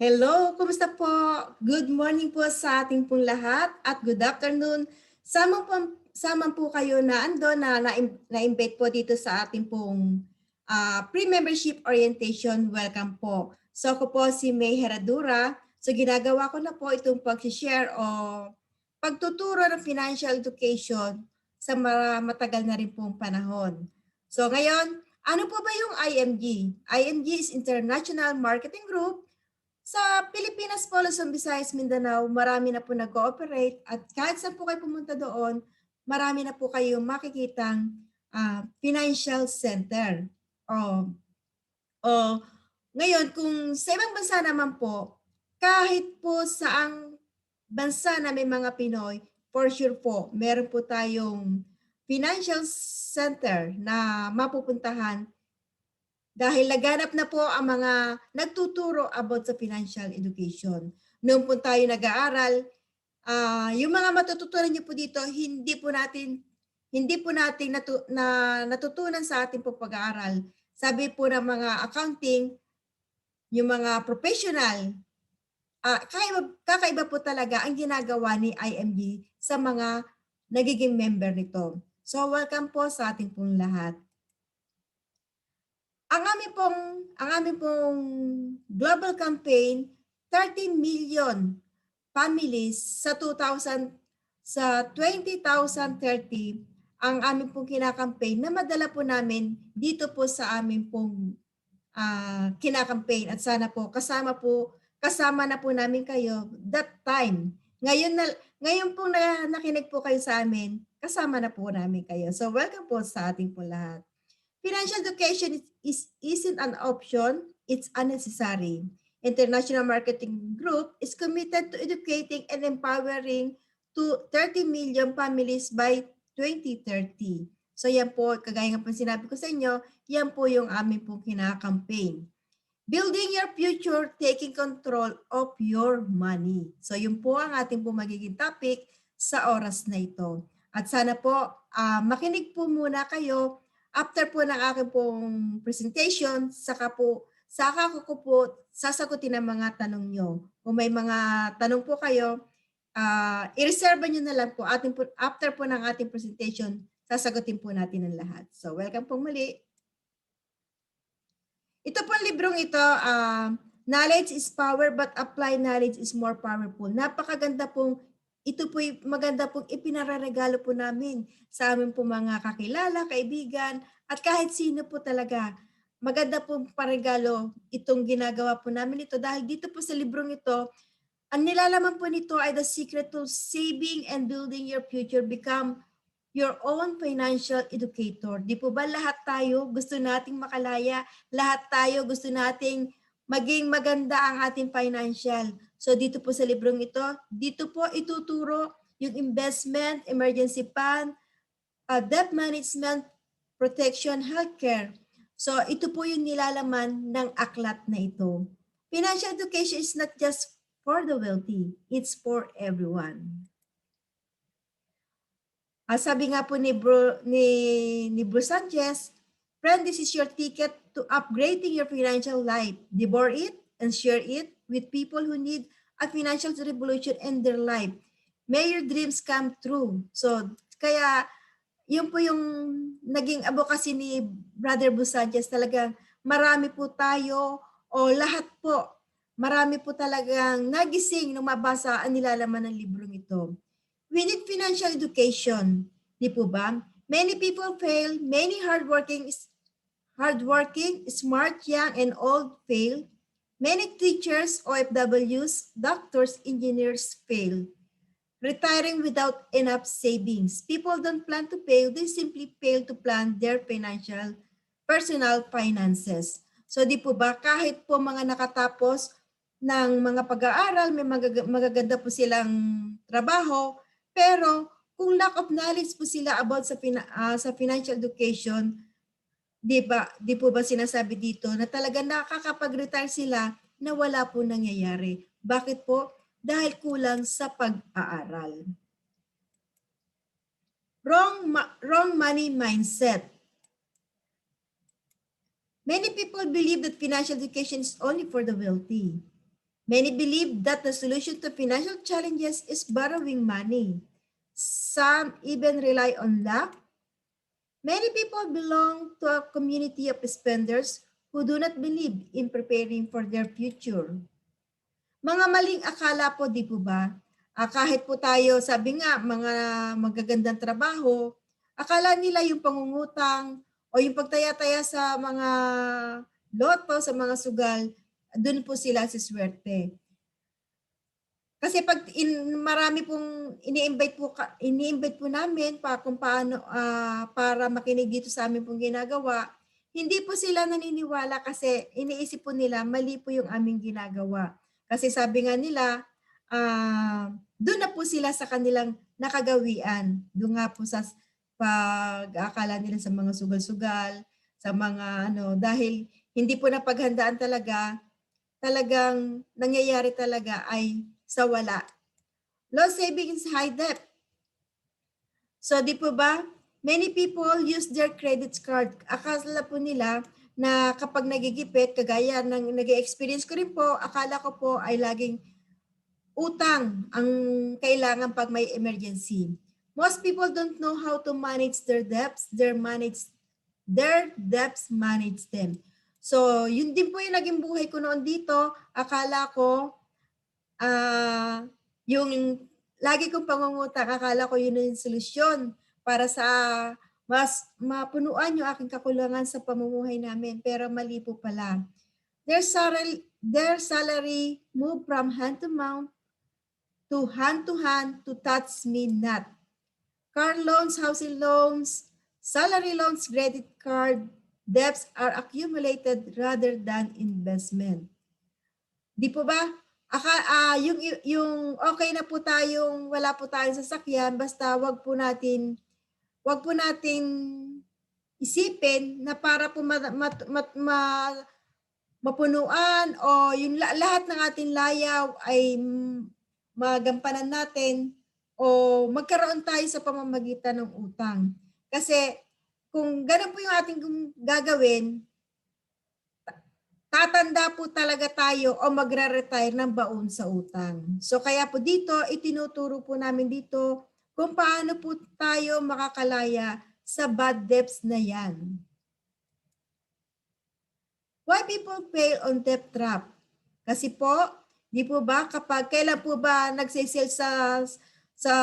Hello, kumusta po? Good morning po sa ating pong lahat at good afternoon. Sama po kayo na na-invite po dito sa ating pong pre-membership orientation. Welcome po. So ako po si May Heradura. So ginagawa ko na po itong pag-share o pagtuturo ng financial education sa matagal na rin pong panahon. So ngayon, ano po ba yung IMG? IMG is International Marketing Group. Sa Pilipinas po, Luzon, Visayas, Mindanao, marami na po nag-ooperate at kahit saan po kayo pumunta doon, marami na po kayong makikitang financial center. O ngayon, kung sa ibang bansa naman po, kahit po saang bansa na may mga Pinoy, for sure po, meron po tayong financial center na mapupuntahan dahil laganap na po ang mga nagtuturo about sa financial education. Noong po tayo nag-aaral, yung mga matututunan niyo po dito, hindi po natin natutunan sa ating pag-aaral. Sabi po ng mga accounting, yung mga professional, kakaiba po talaga ang ginagawa ni IMG sa mga nagiging member nito. So welcome po sa ating pong lahat. Ang aming pong global campaign, 30 million families sa 2030 ang aming pong kinakampaign na madala po namin dito po sa aming pong kinakampaign at sana po kasama na po namin kayo that time. Ngayon po nakinig po kayo sa amin, kasama na po namin kayo. So welcome po sa ating po lahat. Financial education isn't an option, it's unnecessary. International Marketing Group is committed to educating and empowering to 30 million families by 2030. So yan po, kagaya nga po sinabi ko sa inyo, yan po yung aming pong kinakampaign. Building your future, taking control of your money. So yun po ang ating po magiging topic sa oras na ito. At sana po makinig po muna kayo. After po ng aking pong presentation, saka ko po sasagutin ang mga tanong nyo. Kung may mga tanong po kayo, i-reserve nyo na lang po. After po ng ating presentation, sasagutin po natin ang lahat. So welcome po muli. Ito pong librong ito, Knowledge is Power but Applied Knowledge is More Powerful. Napakaganda pong ito po maganda pong ipinararegalo po namin sa amin po mga kakilala, kaibigan, at kahit sino po talaga. Maganda pong paregalo itong ginagawa po namin ito dahil dito po sa librong ito, ang nilalaman po nito ay the secret to saving and building your future become your own financial educator. Di po ba lahat tayo gusto nating makalaya? Lahat tayo gusto nating maging maganda ang ating financial. So dito po sa librong ito, dito po ituturo yung investment, emergency fund, debt management, protection, healthcare. So ito po yung nilalaman ng aklat na ito. Financial education is not just for the wealthy, it's for everyone. Sabi nga po ni Bruce Sanchez, friend, this is your ticket to upgrading your financial life. Devour it and share it with people who need a financial revolution in their life. May your dreams come true. So, kaya yun po yung naging advocacy ni Brother Bruce Sanchez. Talagang marami po tayo o lahat po, marami po talagang nagising nung mabasa ang nilalaman ng librong ito. We need financial education, di po ba? Many people fail, many hardworking, smart, young, and old fail. Many teachers, OFWs, doctors, engineers fail. Retiring without enough savings. People don't plan to fail, they simply fail to plan their personal finances. So di po ba, kahit po mga nakatapos ng mga pag-aaral, may magaganda po silang trabaho, pero kung lack of knowledge po sila about sa financial education, di po ba sinasabi dito na talaga nakakapag-retire sila na wala po nangyayari. Bakit po? Dahil kulang sa pag-aaral. Wrong money mindset. Many people believe that financial education is only for the wealthy. Many believe that the solution to financial challenges is borrowing money. Some even rely on luck. Many people belong to a community of spenders who do not believe in preparing for their future. Mga maling akala po, di po ba? Kahit po tayo, sabi nga, mga magagandang trabaho, akala nila yung pangungutang o yung pagtaya-taya sa mga loto, sa mga sugal, doon po sila si swerte. Kasi pag marami pong ini-invite po namin kung paano para makinig dito sa amin pong ginagawa, hindi po sila naniniwala kasi iniisip po nila mali po yung aming ginagawa. Kasi sabi nga nila, doon na po sila sa kanilang nakagawian. Doon nga po sa pag-aakala nila sa mga sugal-sugal, sa mga dahil hindi po napaghandaan talagang nangyayari talaga ay sa wala. Low savings, high debt. So di po ba, many people use their credit card. Akala po nila na kapag nagigipit, kagaya ng nag-experience ko rin po, akala ko po ay laging utang ang kailangan pag may emergency. Most people don't know how to manage their debts. Their debts manage them. So, yun din po yung naging buhay ko noon dito. Akala ko, yung lagi kong pangungutang, akala ko yun yung solusyon para sa mas mapunuan yung aking kakulangan sa pamumuhay namin. Pero mali po pala. Their salary moved from hand to mouth to hand to touch me not. Car loans, housing loans, salary loans, credit card, debts are accumulated rather than investment. Di po ba? Yung okay na po tayong wala po tayong sasakyan, basta wag po natin isipin na para po mapunuan o yung lahat ng ating layaw ay magampanan natin o magkaroon tayo sa pamamagitan ng utang. Kasi kung ganun po yung ating gagawin, tatanda po talaga tayo o magre-retire ng baon sa utang. So kaya po dito, itinuturo po namin dito kung paano po tayo makakalaya sa bad debts na yan. Why people fail on debt trap? Kasi po, di po ba kapag kailan po ba nagsisale sa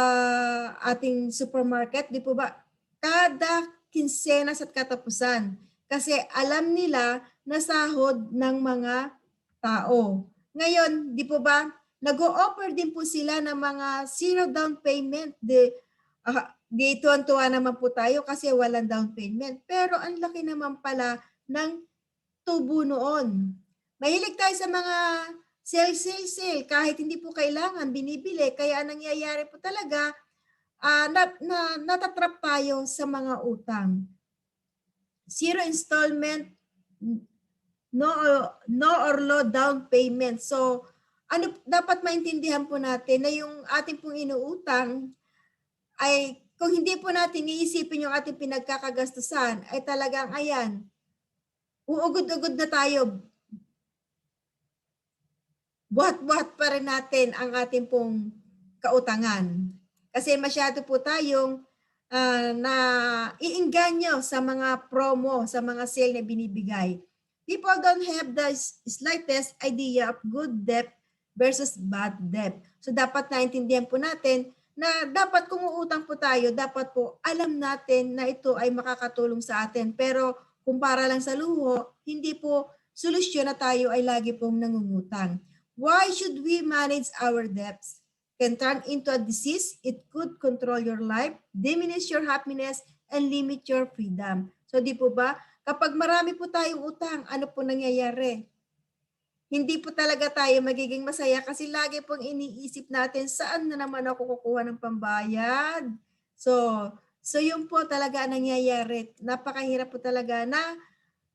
ating supermarket, di po ba kada kinsenas at katapusan. Kasi alam nila na sahod ng mga tao. Ngayon, di po ba, nag-o-offer din po sila ng mga zero down payment. Di tuwan-tuwa naman po tayo kasi walang down payment. Pero ang laki naman pala ng tubo noon. Mahilig tayo sa mga sale. Kahit hindi po kailangan, binibili. Kaya nangyayari po talaga, natatrap tayo sa mga utang. Zero installment, no or low down payment. So, dapat maintindihan po natin na yung ating pong inuutang ay kung hindi po natin iisipin yung ating pinagkakagastusan ay talagang ayan, uugod-ugod na tayo. Buhat-buhat pa rin natin ang ating pong kautangan. Kasi masyado po tayong na iinganyo sa mga promo, sa mga sale na binibigay. People don't have the slightest idea of good debt versus bad debt. So dapat naintindihan po natin na dapat kung uutang po tayo, dapat po alam natin na ito ay makakatulong sa atin. Pero kung para lang sa luho, hindi po solusyon na tayo ay lagi pong nangungutang. Why should we manage our debts? Can turn into a disease. It could control your life, diminish your happiness, and limit your freedom. So di po ba? Kapag marami po tayong utang, ano po nangyayari? Hindi po talaga tayo magiging masaya kasi lagi pong iniisip natin saan na naman ako kukuha ng pambayad. So yun po talaga nangyayari. Napakahirap po talaga na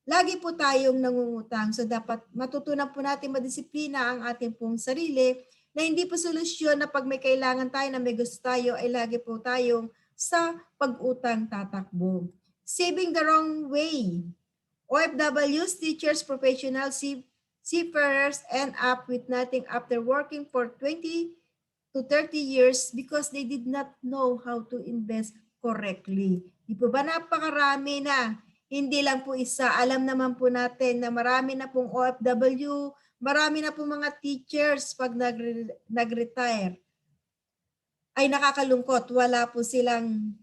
lagi po tayong nangungutang. So dapat matutunan po natin madisiplina ang ating pong sarili na hindi po solusyon na pag may kailangan tayo na may gusto tayo ay lagi po tayong sa pag-utang tatakbo. Saving the wrong way. OFWs, teachers, professionals seafarers end up with nothing after working for 20 to 30 years because they did not know how to invest correctly. Di po ba napakarami na? Hindi lang po isa. Alam naman po natin na marami na pong OFW, marami na pong mga teachers pag nag-retire. Ay nakakalungkot, wala po silang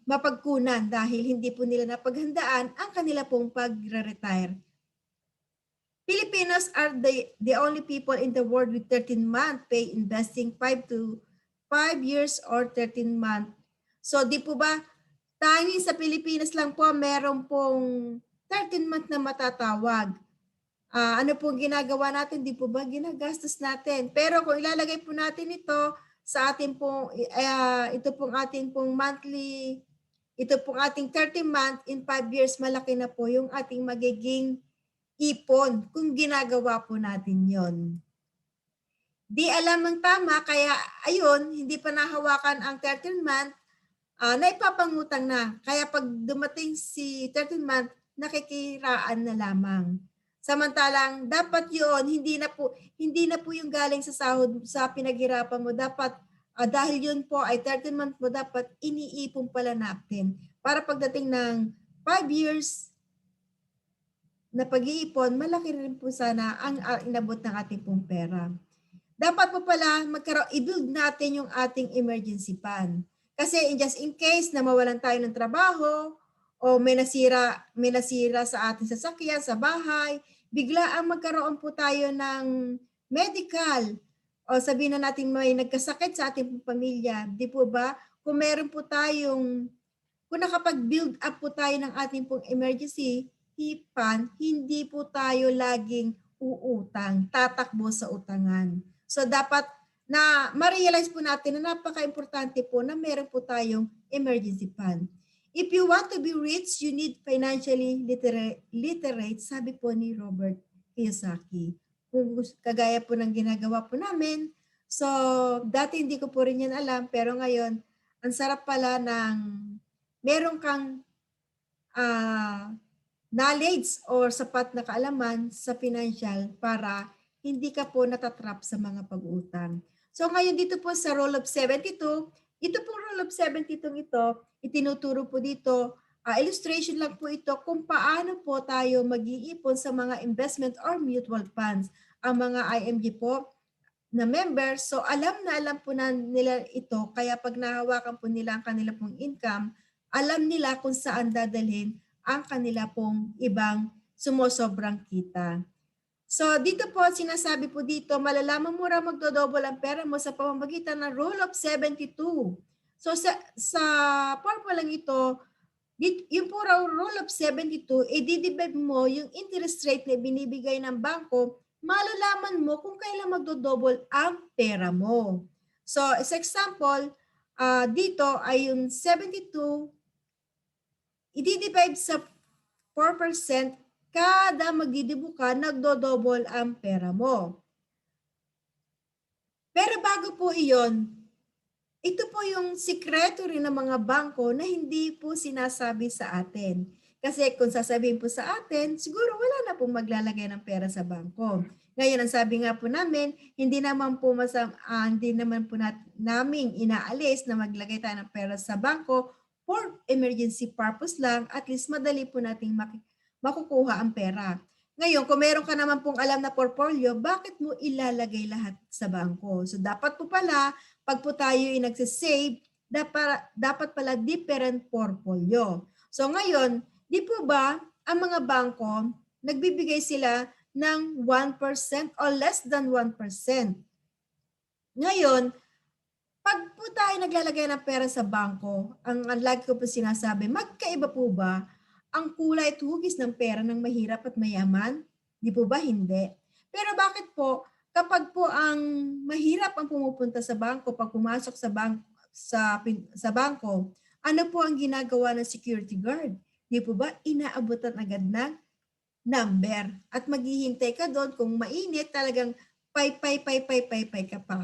mapagkunan dahil hindi po nila napaghandaan ang kanila pong pag-retire. Filipinos are the only people in the world with 13-month pay investing 5 years or 13-month. So di po ba, tanging sa Pilipinas lang po meron pong 13-month na matatawag. Ano pong ginagawa natin? Di po ba ginagastos natin? Pero kung ilalagay po natin ito sa ating pong, ito pong ating pong monthly, ito pong ating 30-month in 5 years, malaki na po yung ating magiging ipon kung ginagawa po natin yon. Di alam ng tama, kaya ayun, hindi pa nahawakan ang 13-month, naipapangutang na. Kaya pag dumating si 13-month, nakikiraan na lamang. Samantalang dapat yun, hindi na po yung galing sa sahod sa pinaghirapan mo. Dapat dahil yun po ay 13-month mo, dapat iniipon pala natin. Para pagdating ng 5 years na pag-iipon, malaki rin po sana ang inabot ng ating pong pera. Dapat po pala i-build natin yung ating emergency fund. Kasi just in case na mawalan tayo ng trabaho o may nasira sa ating sasakyan, sa bahay, bigla ang magkaroon po tayo ng medical o sabihin na natin may nagkasakit sa ating pamilya. Di po ba? Kung nakapag-build up po tayo ng ating pong emergency fund, hindi po tayo laging uutang, tatakbo sa utangan. So dapat na ma-realize po natin na napaka-importante po na meron po tayong emergency fund. If you want to be rich, you need financially literate, sabi po ni Robert Kiyosaki. Kung kagaya po ng ginagawa po namin. So dati hindi ko po rin yan alam, pero ngayon, ang sarap pala ng meron kang knowledge or sapat na kaalaman sa financial para hindi ka po natatrap sa mga pag-utang. So ngayon dito po sa Rule of 72, ito pong Rule of 72 ito, itinuturo po dito, illustration lang po ito kung paano po tayo mag-iipon sa mga investment or mutual funds. Ang mga IMG po na members, so alam po na nila ito, kaya pag nahawakan po nila ang kanila pong income, alam nila kung saan dadalhin ang kanila pong ibang sumosobrang kita. So dito po, sinasabi po dito, malalaman mo raw magdodouble ang pera mo sa pamamagitan ng Rule of 72. So sa formulang ito, yung po raw Rule of 72, i-divide mo yung interest rate na binibigay ng bangko, malalaman mo kung kailan magdodouble ang pera mo. So as example, dito ay yung 72, i-divide sa 4%, kada magdidibo ka, nagdodouble ang pera mo. Pero bago po iyon, ito po yung sikreto rin ng mga bangko na hindi po sinasabi sa atin. Kasi kung sasabihin po sa atin, siguro wala na pong maglalagay ng pera sa bangko. Ngayon, ang sabi nga po namin, hindi naman po namin inaalis na maglagay tayo ng pera sa bangko for emergency purpose lang, at least madali po nating makukuha ang pera. Ngayon, kung meron ka naman pong alam na portfolio, bakit mo ilalagay lahat sa bangko? So dapat po pala, pag po tayo ay nagsisave, dapat pala different portfolio. So ngayon, di po ba ang mga bangko, nagbibigay sila ng 1% or less than 1%. Ngayon, pag po tayo naglalagay ng pera sa bangko, ang lagi ko po sinasabi, magkaiba po ba ang kulay at hugis ng pera ng mahirap at mayaman? Di po ba hindi? Pero bakit po, kapag po ang mahirap ang pumupunta sa bangko, pag pumasok sa bangko, ano po ang ginagawa ng security guard? Di po ba inaabutan agad ng number? At maghihintay ka doon kung mainit, talagang pay ka pa.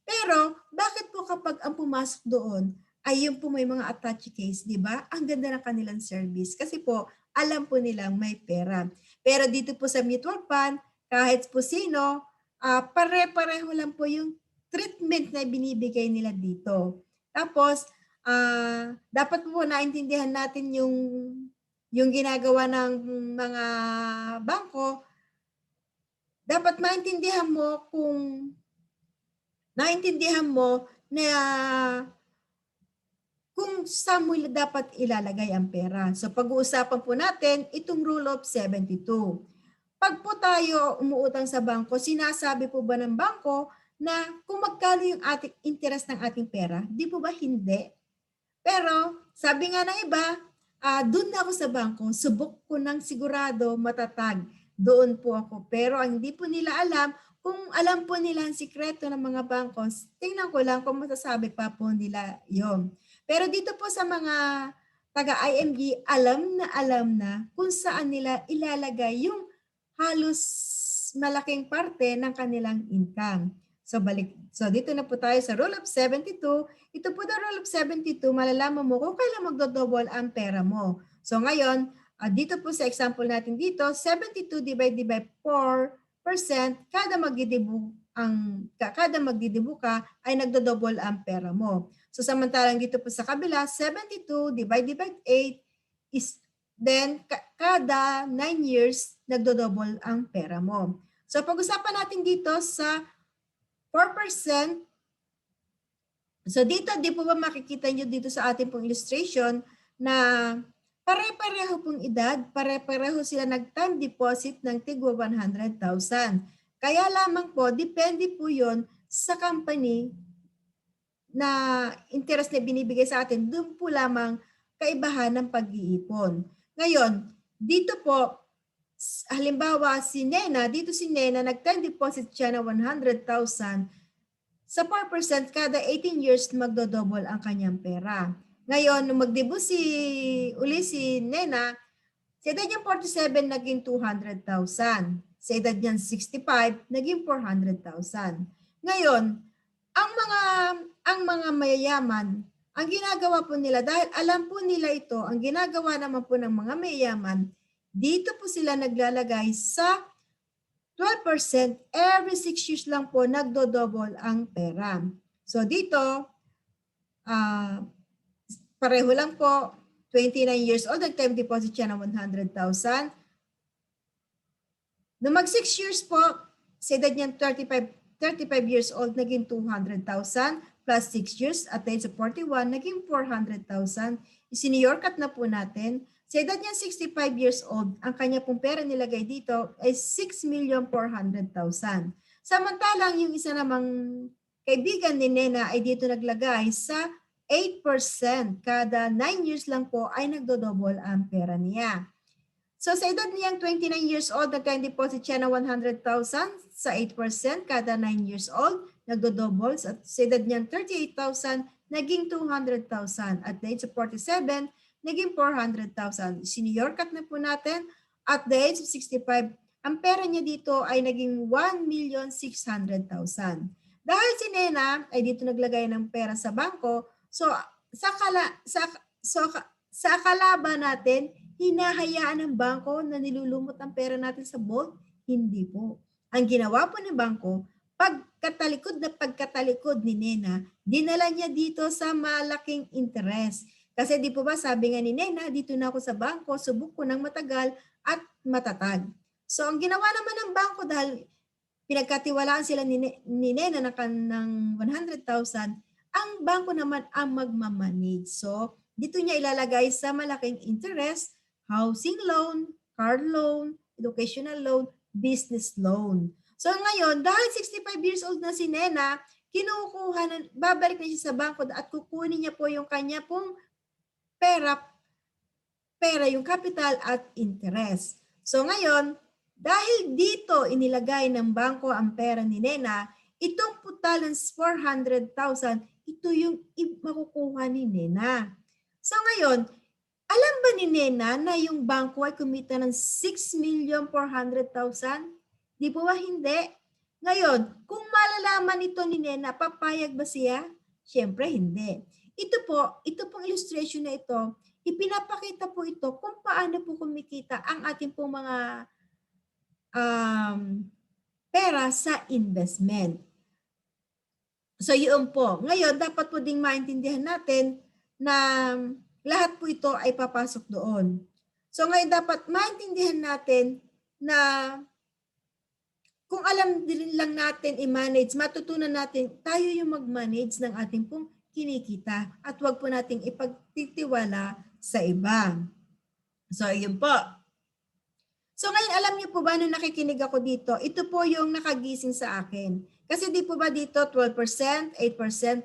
Pero bakit po kapag ang pumasok doon ay yung po may mga attached case, di ba? Ang ganda ng kanilang service kasi po alam po nilang may pera. Pero dito po sa mutual fund, kahit po sino, pare-pareho lang po yung treatment na binibigay nila dito. Tapos, dapat po naintindihan natin yung ginagawa ng mga bangko. Dapat naintindihan mo na kung saan mo dapat ilalagay ang pera. So pag-uusapan po natin itong Rule of 72. Pag po tayo umuutang sa bangko, sinasabi po ba ng bangko na kung magkano yung interest ng ating pera? Di po ba hindi? Pero sabi nga ng iba, doon na ako sa bangko, subok ko ng sigurado, matatag. Doon po ako. Pero ang hindi po nila alam, kung alam po nila ang sikreto ng mga bangkos, tingnan ko lang kung masasabi pa po nila yon. Pero dito po sa mga taga-IMG, alam na kung saan nila ilalagay yung halos malaking parte ng kanilang income. So dito na po tayo sa Rule of 72. Ito po the Rule of 72, malalaman mo kung kailan magdodouble ang pera mo. So ngayon, dito po sa example natin dito, 72 divided by 4%, kada magdidibu ka ay nagdodouble ang pera mo. So samantalang dito po sa kabila, 72 divided by 8 is then kada 9 years nagdodouble ang pera mo. So pag-usapan natin dito sa 4%. So dito, di po ba makikita nyo dito sa ating pong illustration na pare-pareho pong edad, pare-pareho sila nag-time deposit ng tigwa 100,000. Kaya lamang po, depende po yon sa company na interest na binibigay sa atin, doon po lamang kaibahan ng pag-iipon. Ngayon, dito po, halimbawa si Nena, nag-time deposit siya ng 100,000. Sa 4%, kada 18 years magdodouble ang kanyang pera. Ngayon, nung magdebut uli si Nena, sa edad niyang 47, naging 200,000. Sa edad niyang 65, naging 400,000. Ngayon, ang mga mayayaman, ang ginagawa po nila, dahil alam po nila ito, ang ginagawa naman po ng mga mayayaman, dito po sila naglalagay sa 12%, every 6 years lang po nagdo-double ang pera. So dito, pareho lang po, 29 years old, nag-time deposit siya ng 100,000. Nung mag 6 years po, sa edad niya 35 years old, naging 200,000 plus 6 years at the age of 41, naging 400,000. Isiniyorkat na po natin. Sa edad niya 65 years old, ang kanya pong pera nilagay dito ay 6,400,000. Samantalang yung isa namang kaibigan ni Nena ay dito naglagay sa 8%. Kada 9 years lang po ay nagdodouble ang pera niya. So sa edad niyang 29 years old, nagka-deposit siya ng 100,000 sa 8%. Kada 9 years old, nagdodouble. At sa edad niyang 38,000, naging 200,000. At the age of 47, naging 400,000. Senior cut na po natin. At the age of 65, ang pera niya dito ay naging 1,600,000. Dahil si Nena ay dito naglagay ng pera sa bangko, so sa akala natin, hinahayaan ng bangko na nilulumot ang pera natin sa vault? Hindi po. Ang ginawa po ng bangko, pagkatalikod ni Nena, dinala niya dito sa malaking interest. Kasi di po ba sabi nga ni Nena, dito na ako sa bangko, subok ko ng matagal at matatag. So ang ginawa naman ng bangko dahil pinagkatiwalaan sila ni Nena ng 100,000, ang bangko naman ang magmamanage. So dito niya ilalagay sa malaking interest, housing loan, car loan, educational loan, business loan. So ngayon, dahil 65 years old na si Nena, babalik na siya sa bangko at kukunin niya po yung kanya pong pera, yung capital at interest. So ngayon, dahil dito inilagay ng bangko ang pera ni Nena, itong putalan 400,000, ito yung makukuha ni Nena. So ngayon, alam ba ni Nena na yung bangko ay kumita ng 6,400,000? Di po ba hindi? Ngayon, kung malalaman ito ni Nena, papayag ba siya? Siyempre hindi. Ito pong illustration na ito, ipinapakita po ito kung paano po kumikita ang ating pong mga pera sa investment. So yun po. Ngayon, dapat po ding maintindihan natin na lahat po ito ay papasok doon. So ngayon, dapat maintindihan natin na kung alam din lang natin i-manage, matutunan natin tayo yung mag-manage ng ating pong kinikita at huwag po nating ipagtitiwala sa iba. So, yun po. So, ngayon alam niyo po ba nung nakikinig ako dito, ito po yung nakagising sa akin. Kasi di po ba dito 12%, 8%, 4%.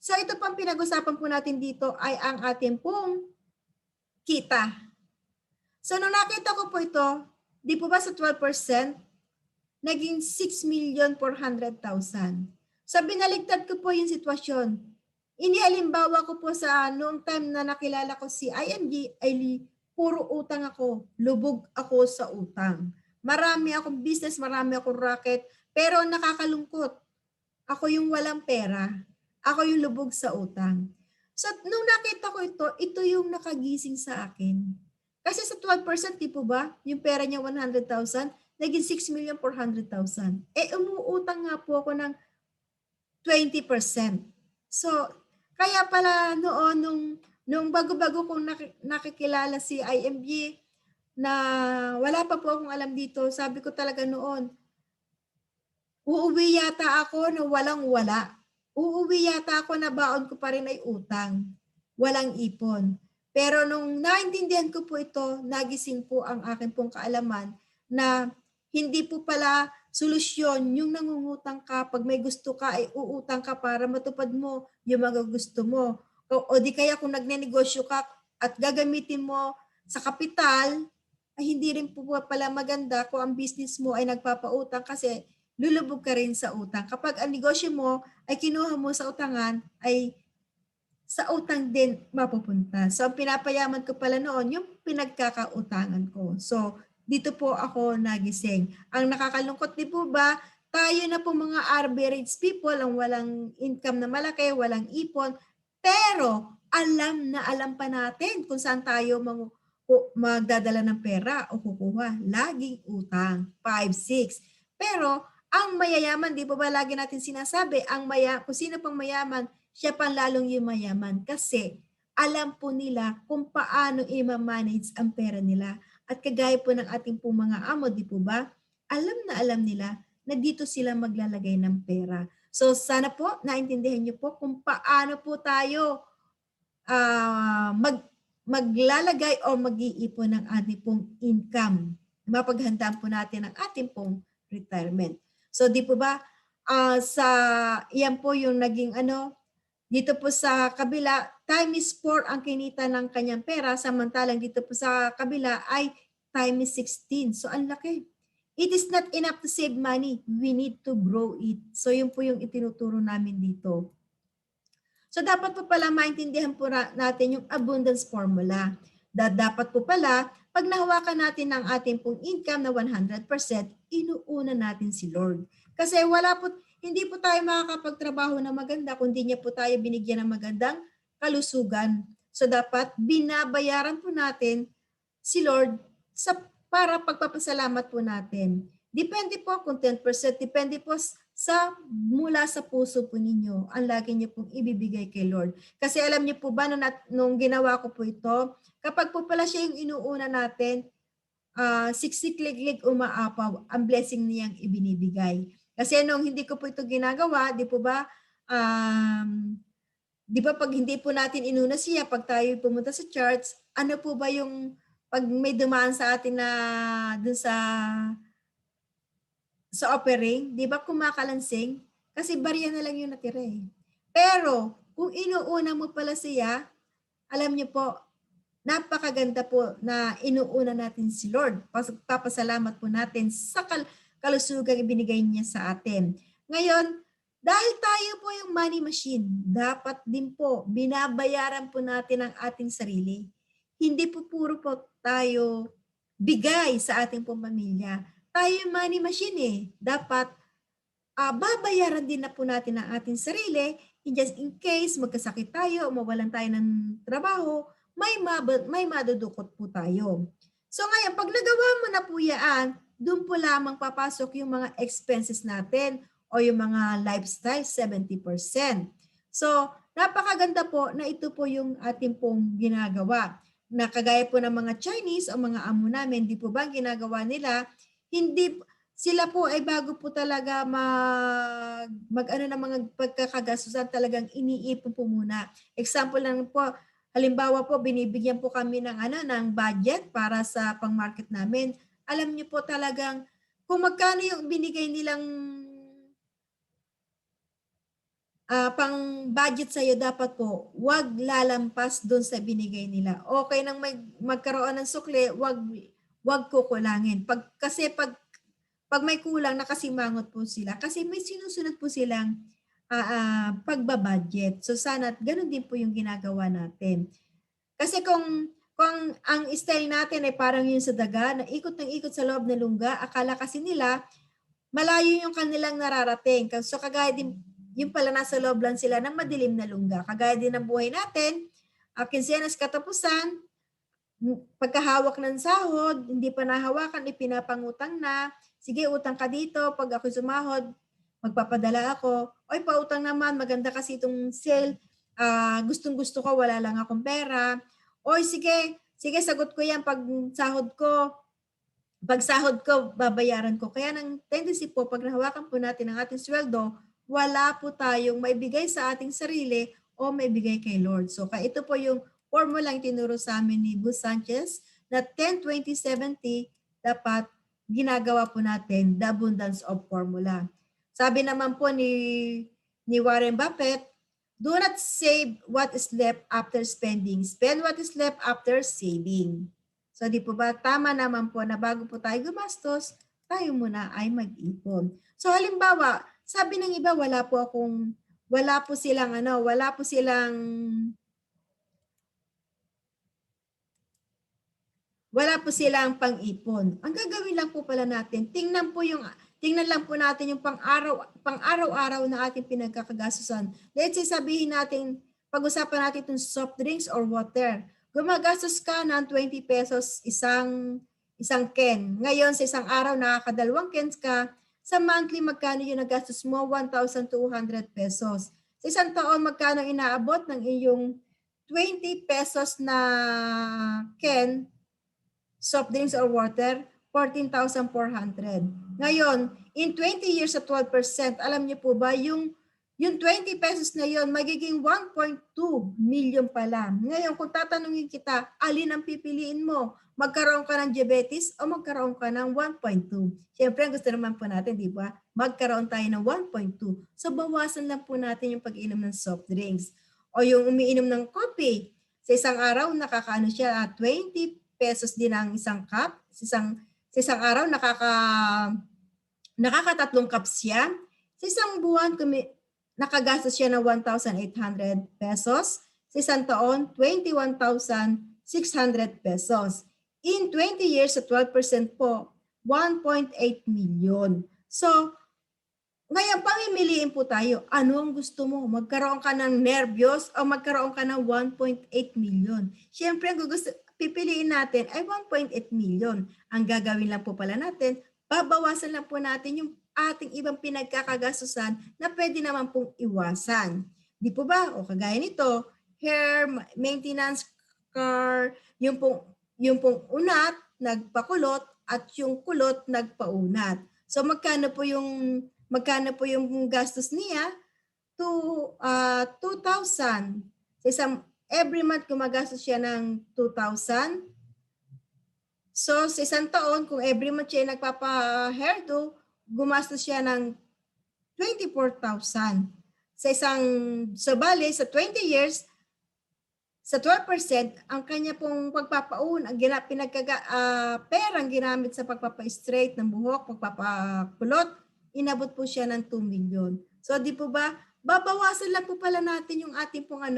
So, ito pang pinag-usapan po natin dito ay ang ating pong kita. So, nung nakita ko po ito, di po ba sa 12%, naging 6,400,000. So binaligtad ko po yung sitwasyon. Inihalimbawa ko po sa noong time na nakilala ko si IMG, ay puro utang ako. Lubog ako sa utang. Marami akong business, marami akong racket, pero nakakalungkot. Ako yung walang pera. Ako yung lubog sa utang. So nung nakita ko ito yung nakagising sa akin. Kasi sa 12%, di po ba, yung pera niya 100,000, naging 6,400,000. Umuutang nga po ako ng 20%. So, kaya pala noon, nung bago-bago kong nakikilala si IMG, na wala pa po akong alam dito, sabi ko talaga noon, uuwi yata ako na walang-wala. Uuwi yata ako na baon ko pa rin ay utang. Walang ipon. Pero nung naintindihan ko po ito, nagising po ang akin pong kaalaman na hindi po pala solusyon yung nangungutang ka. Pag may gusto ka, ay uutang ka para matupad mo yung mga gusto mo. O di kaya kung nagnenegosyo ka at gagamitin mo sa kapital, ay hindi rin po pala maganda kung ang business mo ay nagpapautang kasi lulubog ka rin sa utang. Kapag ang negosyo mo ay kinuha mo sa utangan, ay sa utang din mapupunta. So, ang pinapayaman ko pala noon, yung pinagkakautangan ko. So, dito po ako nagising. Ang nakakalungkot di po ba, tayo na po mga average people, ang walang income na malaki, walang ipon, pero alam pa natin kung saan tayo magdadala ng pera o kukuha. Laging utang, 5, 6. Pero, ang mayayaman, di po ba lagi natin sinasabi, kung sino pang mayaman, siya pang lalong yumayaman kasi alam po nila kung paano i-manage ang pera nila. At kagaya po ng ating pong mga amo, di po ba? Alam nila na dito sila maglalagay ng pera. So sana po naintindihan niyo po kung paano po tayo maglalagay o mag-iipon ng ating pong income. Mapaghandaan po natin ang ating pong retirement. So di po ba, yan po yung naging dito po sa kabila, time is 4 ang kinita ng kanyang pera, samantalang dito po sa kabila ay time is 16. So ang laki. It is not enough to save money. We need to grow it. So yun po yung itinuturo namin dito. So dapat po pala maintindihan po natin yung abundance formula. Dapat po pala, pag nahawakan natin ang ating pong income na 100%, inuuna natin si Lord. Kasi hindi po tayo makakapagtrabaho na maganda kung hindi niya po tayo binigyan ng magandang kalusugan. So dapat binabayaran po natin si Lord para pagpapasalamat po natin. Depende po kung 10%, depende po mula sa puso po ninyo ang lagi niyo pong ibibigay kay Lord. Kasi alam niyo po ba nung ginawa ko po ito, kapag po pala siya yung inuuna natin, siksik-liglig umaapaw ang blessing niyang ibinibigay. Kasi nung hindi ko po ito ginagawa, di po ba, di ba pag hindi po natin inuna siya, pag tayo pumunta sa church, ano po ba yung pag may dumaan sa atin na dun sa offering, di ba kumakalansing? Kasi barya na lang yung natira eh. Pero kung inuuna mo pala siya, alam niyo po, napakaganda po na inuuna natin si Lord. Papasalamat po natin sa kalusugang ibinigay niya sa atin. Ngayon, dahil tayo po yung money machine, dapat din po binabayaran po natin ang ating sarili. Hindi po puro po tayo bigay sa ating pong pamilya. Tayo yung money machine eh. Dapat babayaran din na po natin ang ating sarili just in case magkasakit tayo o mawalan tayo ng trabaho, may madudukot po tayo. So ngayon, pag nagawa mo na po yan, doon po lamang papasok yung mga expenses natin o yung mga lifestyle, 70%. So, napakaganda po na ito po yung ating pong ginagawa. Na kagaya po ng mga Chinese o mga amo namin, di po ba ginagawa nila, hindi sila po ay bago po talaga mag ano ng mga pagkakagastusan, talagang iniipon po muna. Example lang po, halimbawa po binibigyan po kami ng ng budget para sa pang-market namin. Alam niyo po talagang kung magkano yung binigay nilang pang budget sa iyo, dapat po wag lalampas doon sa binigay nila. Okay nang magkaroon ng sukli, wag kukulangin. Pag may kulang, nakasimangot po sila kasi may sinusunod po silang pagbabudget. So sana ganun din po yung ginagawa natin. Kasi kung ang style natin ay parang yun sa daga, na ikot ng ikot sa loob ng lungga, akala kasi nila malayo yung kanilang nararating. So kagaya din, yung pala nasa loob lang sila ng madilim na lungga. Kagaya din ng buhay natin, kinsenas katapusan, pagkahawak ng sahod, hindi pa nahawakan, ipinapangutang na, sige utang ka dito, pag ako sumahod, magpapadala ako. Oy, pautang naman, maganda kasi itong sale, gustong gusto ko, wala lang akong pera. Oy, sige, sagot ko yan pag sahod ko, babayaran ko. Kaya ng tendency po, pag nahawakan po natin ang ating sweldo, wala po tayong maibigay sa ating sarili o maibigay kay Lord. So, ito po yung formula yung tinuro sa amin ni Bus Sanchez na 10-20-70 dapat ginagawa po natin, the abundance of formula. Sabi naman po ni Warren Buffett, do not save what is left after spending. Spend what is left after saving. So di po ba tama naman po na bago po tayo gumastos, tayo muna ay mag-ipon. So halimbawa, sabi ng iba wala po silang pang-ipon. Ang gagawin lang po pala natin, tingnan lang po natin yung pang-araw-araw na ating pinagkakagastusan. Let's say sabihin natin, pag-usapan natin itong soft drinks or water. Gumagastos ka ng 20 pesos isang can. Ngayon sa isang araw nakakadalawang cans ka. Sa monthly magkano yung nagastos mo? 1,200 pesos. Sa isang taon magkano inaabot ng iyong 20 pesos na can soft drinks or water? 14,400. Ngayon, in 20 years at 12%, alam niyo po ba yung 20 pesos na yon magiging 1.2 million pala. Ngayon, kung tatanungin kita, alin ang pipiliin mo? Magkaroon ka ng diabetes o magkaroon ka ng 1.2? Siyempre, gusto naman po natin, di ba? Magkaroon tayo ng 1.2. So, bawasan lang po natin yung pag-inom ng soft drinks. O yung umiinom ng coffee. Sa isang araw, nakakaano siya, 20 pesos din ang isang cup. Sa isang araw, nakakatatlong cups siya. Sa isang buwan, nakagastos siya ng 1,800 pesos. Sa isang taon, 21,600 pesos. In 20 years at 12% po, 1.8 million. So, ngayon, pamimiliin po tayo. Ano ang gusto mo? Magkaroon ka ng nervyos o magkaroon ka ng 1.8 million? Siyempre, pipiliin natin ay 1.8 million. Ang gagawin lang po pala natin, babawasan lang po natin yung ating ibang pinagkakagastusan na pwede naman pong iwasan. Di po ba? O kagaya nito, hair, maintenance, car, yung pong unat, nagpakulot, at yung kulot, nagpaunat. So magkano po yung gastos niya? 2,000. Every month gumagastos siya ng 2,000. So sa isang taon, kung every month siya nagpapa-hairdo, gumastos siya ng 24,000. Bale, sa 20 years, sa 12%, ang kanya pong pagpapaun, perang ginamit sa pagpapa-straight ng buhok, pagpapakulot, inabot po siya ng 2 million. So di po ba, babawasan lang po pala natin yung ating pong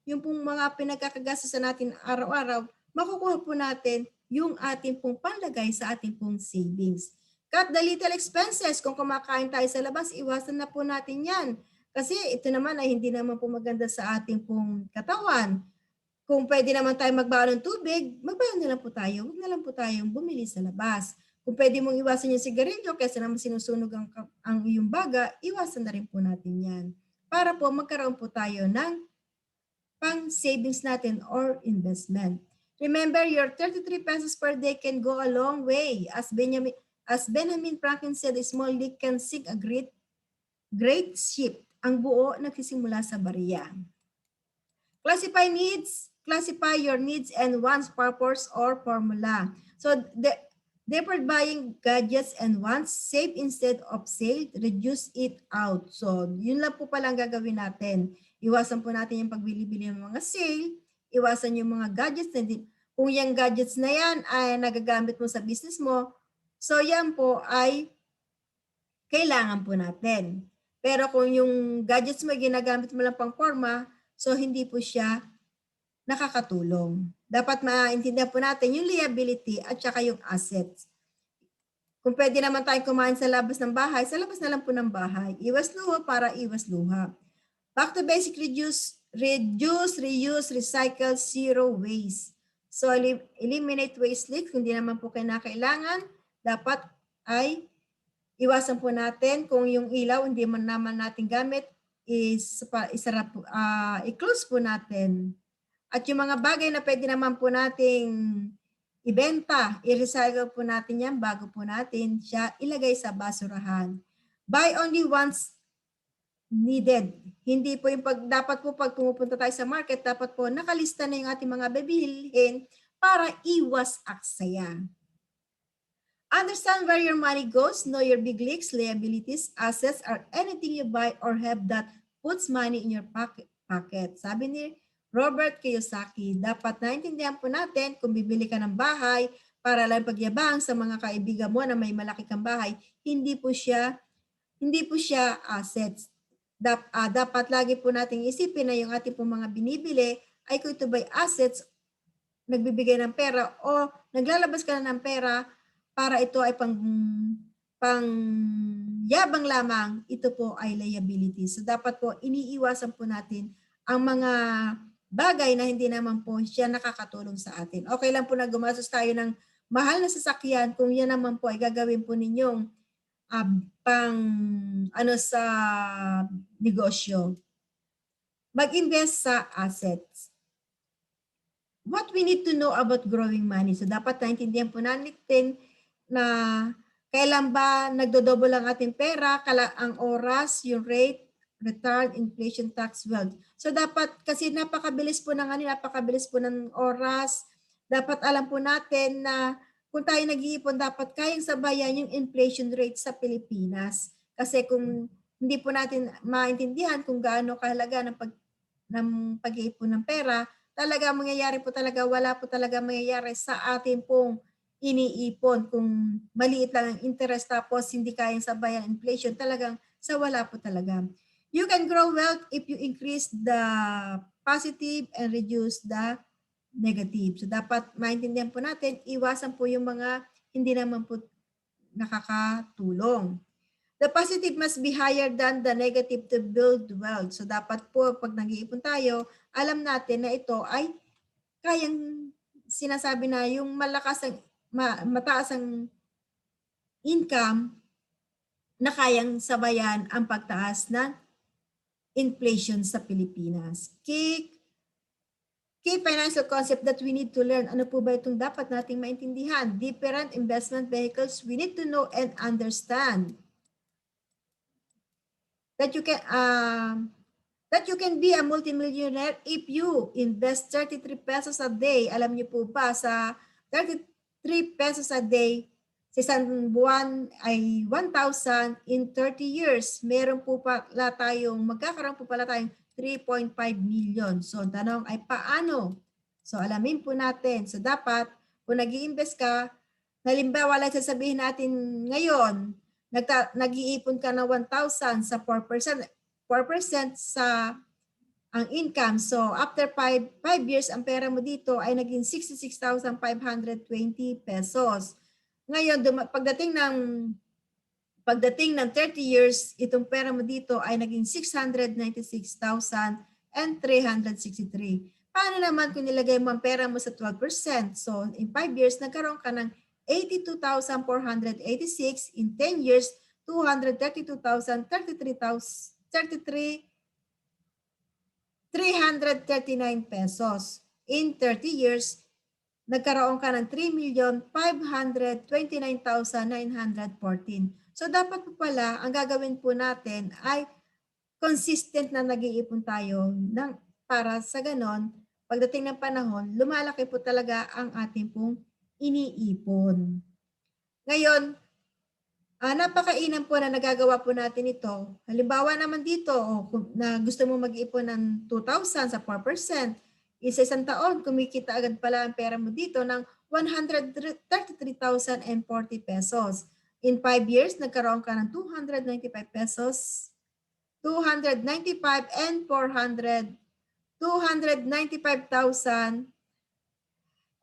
yung pong mga pinagkakagastusan natin araw-araw, makukuha po natin yung ating pong panlagay sa ating pong savings. Cut the little expenses. Kung kumakain tayo sa labas, iwasan na po natin yan. Kasi ito naman ay hindi naman po maganda sa ating pong katawan. Kung pwede naman tayo magbaon ng tubig, magbaon na lang po tayo. Huwag na lang po tayong bumili sa labas. Kung pwede mong iwasan yung sigarilyo kaysa naman sinusunog ang iyong baga, iwasan na rin po natin yan. Para po magkaroon po tayo ng pang savings natin or investment. Remember, your 33 pesos per day can go a long way. As Benjamin Franklin said, a small leak can sink a great ship. Ang buo nagsisimula sa bariya. Classify your needs and wants, purpose, or formula. So, deferred buying gadgets and wants, save instead of sale, reduce it out. So, yun lang po palang gagawin natin. Iwasan po natin yung pagbili-bili ng mga sale, iwasan yung mga gadgets na kung yung gadgets na yan ay nagagamit mo sa business mo, so yan po ay kailangan po natin. Pero kung yung gadgets mo ginagamit mo lang pang forma, so hindi po siya nakakatulong. Dapat maintindihan po natin yung liability at saka yung assets. Kung pwede naman tayong kumain sa labas ng bahay, sa labas na lang po ng bahay. Iwas luha para iwas luha. Back to basic, reduce, reuse, recycle, zero waste. So eliminate waste leaks. Kung di naman po kailangan, dapat ay iwasan po natin kung yung ilaw hindi man naman natin gamit, i-close po natin. At yung mga bagay na pwede naman po nating ibenta, i-recycle po natin yan bago po natin siya ilagay sa basurahan. Buy only once needed. Hindi po yung dapat po pag pumupunta tayo sa market, dapat po nakalista na yung ating mga bibilhin para iwas aksaya. Understand where your money goes, know your big leaks, liabilities, assets, or anything you buy or have that puts money in your pocket. Sabi ni Robert Kiyosaki, dapat naintindihan po natin kung bibili ka ng bahay para lang pagyabang sa mga kaibigan mo na may malaki kang bahay, hindi po siya assets. Dapat lagi po nating isipin na yung ating po mga binibili ay kung ito ba'y assets, nagbibigay ng pera o naglalabas ka na ng pera para ito ay pang yabang lamang, ito po ay liability. So dapat po iniiwasan po natin ang mga bagay na hindi naman po siya nakakatulong sa atin. Okay lang po na gumastos tayo ng mahal na sasakyan kung yan naman po ay gagawin po ninyong sa negosyo. Mag-invest sa assets. What we need to know about growing money. So dapat naintindihan po natin na kailan ba nagdodoble ang ating pera, ang oras, yung rate, return, inflation, tax, wealth. So dapat, kasi napakabilis po ng oras, dapat alam po natin na kung tayo nag-iipon, dapat kayang sabayan yung inflation rate sa Pilipinas. Kasi kung hindi po natin maintindihan kung gaano kahalaga ng pag-iipon ng pera, talaga mangyayari po talaga, wala po talaga mangyayari sa atin pong iniipon. Kung maliit lang ang interest tapos hindi kayang sabayan ang inflation, talagang sa wala po talaga. You can grow wealth if you increase the positive and reduce the negative. So dapat maintindihan po natin, iwasan po yung mga hindi naman po nakakatulong. The positive must be higher than the negative to build wealth. So dapat po pag nag-iipon tayo, alam natin na ito ay kayang sinasabi na yung mataas ang income na kayang sabayan ang pagtaas ng inflation sa Pilipinas. Key financial concept that we need to learn. Ano po ba itong dapat nating maintindihan? Different investment vehicles we need to know and understand. That you can be a multimillionaire if you invest 33 pesos a day. Alam niyo po ba, sa 33 pesos a day, sa isang buwan ay 1,000 in 30 years. Magkakaroon po pala tayong 3.5 million. So, tanong ay paano? So, alamin po natin. So, dapat, kung nag-i-invest ka, halimbawa, like sasabihin natin ngayon, nag-iipon ka na 1,000 sa 4% sa ang income. So, after 5 years, ang pera mo dito ay naging 66,520 pesos. Ngayon, pagdating ng 30 years, itong pera mo dito ay naging 696,363. Paano naman kung nilagay mo ang pera mo sa 12%? So, in 5 years, nagkaroon ka ng 82,486. In 10 years, 232,339 pesos. In 30 years, nagkaroon ka ng 3,529,914. So dapat po pala, ang gagawin po natin ay consistent na nag-iipon tayo para sa ganon, pagdating ng panahon, lumalaki po talaga ang ating pong iniipon. Ngayon, napakainam po na nagagawa po natin ito. Halimbawa naman dito, na gusto mo mag-ipon ng 2,000 sa 4%, isa isang taon, kumikita agad pala ang pera mo dito ng 133,040 pesos. In 5 years, nagkaroon ka ng 295 pesos, 295 and 400, 295,000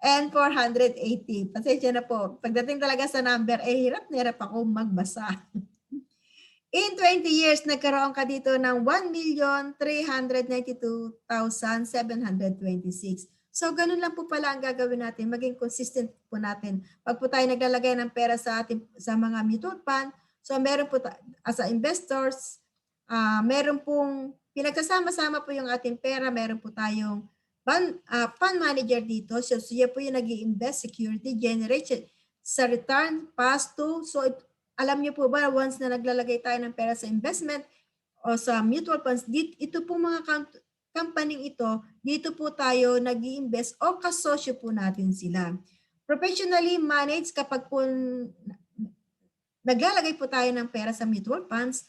and 480. Pasensya na po. Pagdating talaga sa number, hirap na hirap ako magbasa. In 20 years, nagkaroon ka dito ng 1,392,726. So, ganun lang po pala ang gagawin natin. Maging consistent po natin. Pag po tayo naglalagay ng pera sa mga mutual fund, so meron po, as a investors, meron pong, pinagsasama-sama po yung ating pera. Meron po tayong fund manager dito. So, siya po yung nag-i-invest, security, generate sa return, pass to. So, alam niyo po ba, once na naglalagay tayo ng pera sa investment o sa mutual funds, ito po mga company ito, dito po tayo nag-i-invest o kasosyo po natin sila. Professionally managed, kapag po naglalagay po tayo ng pera sa mutual funds,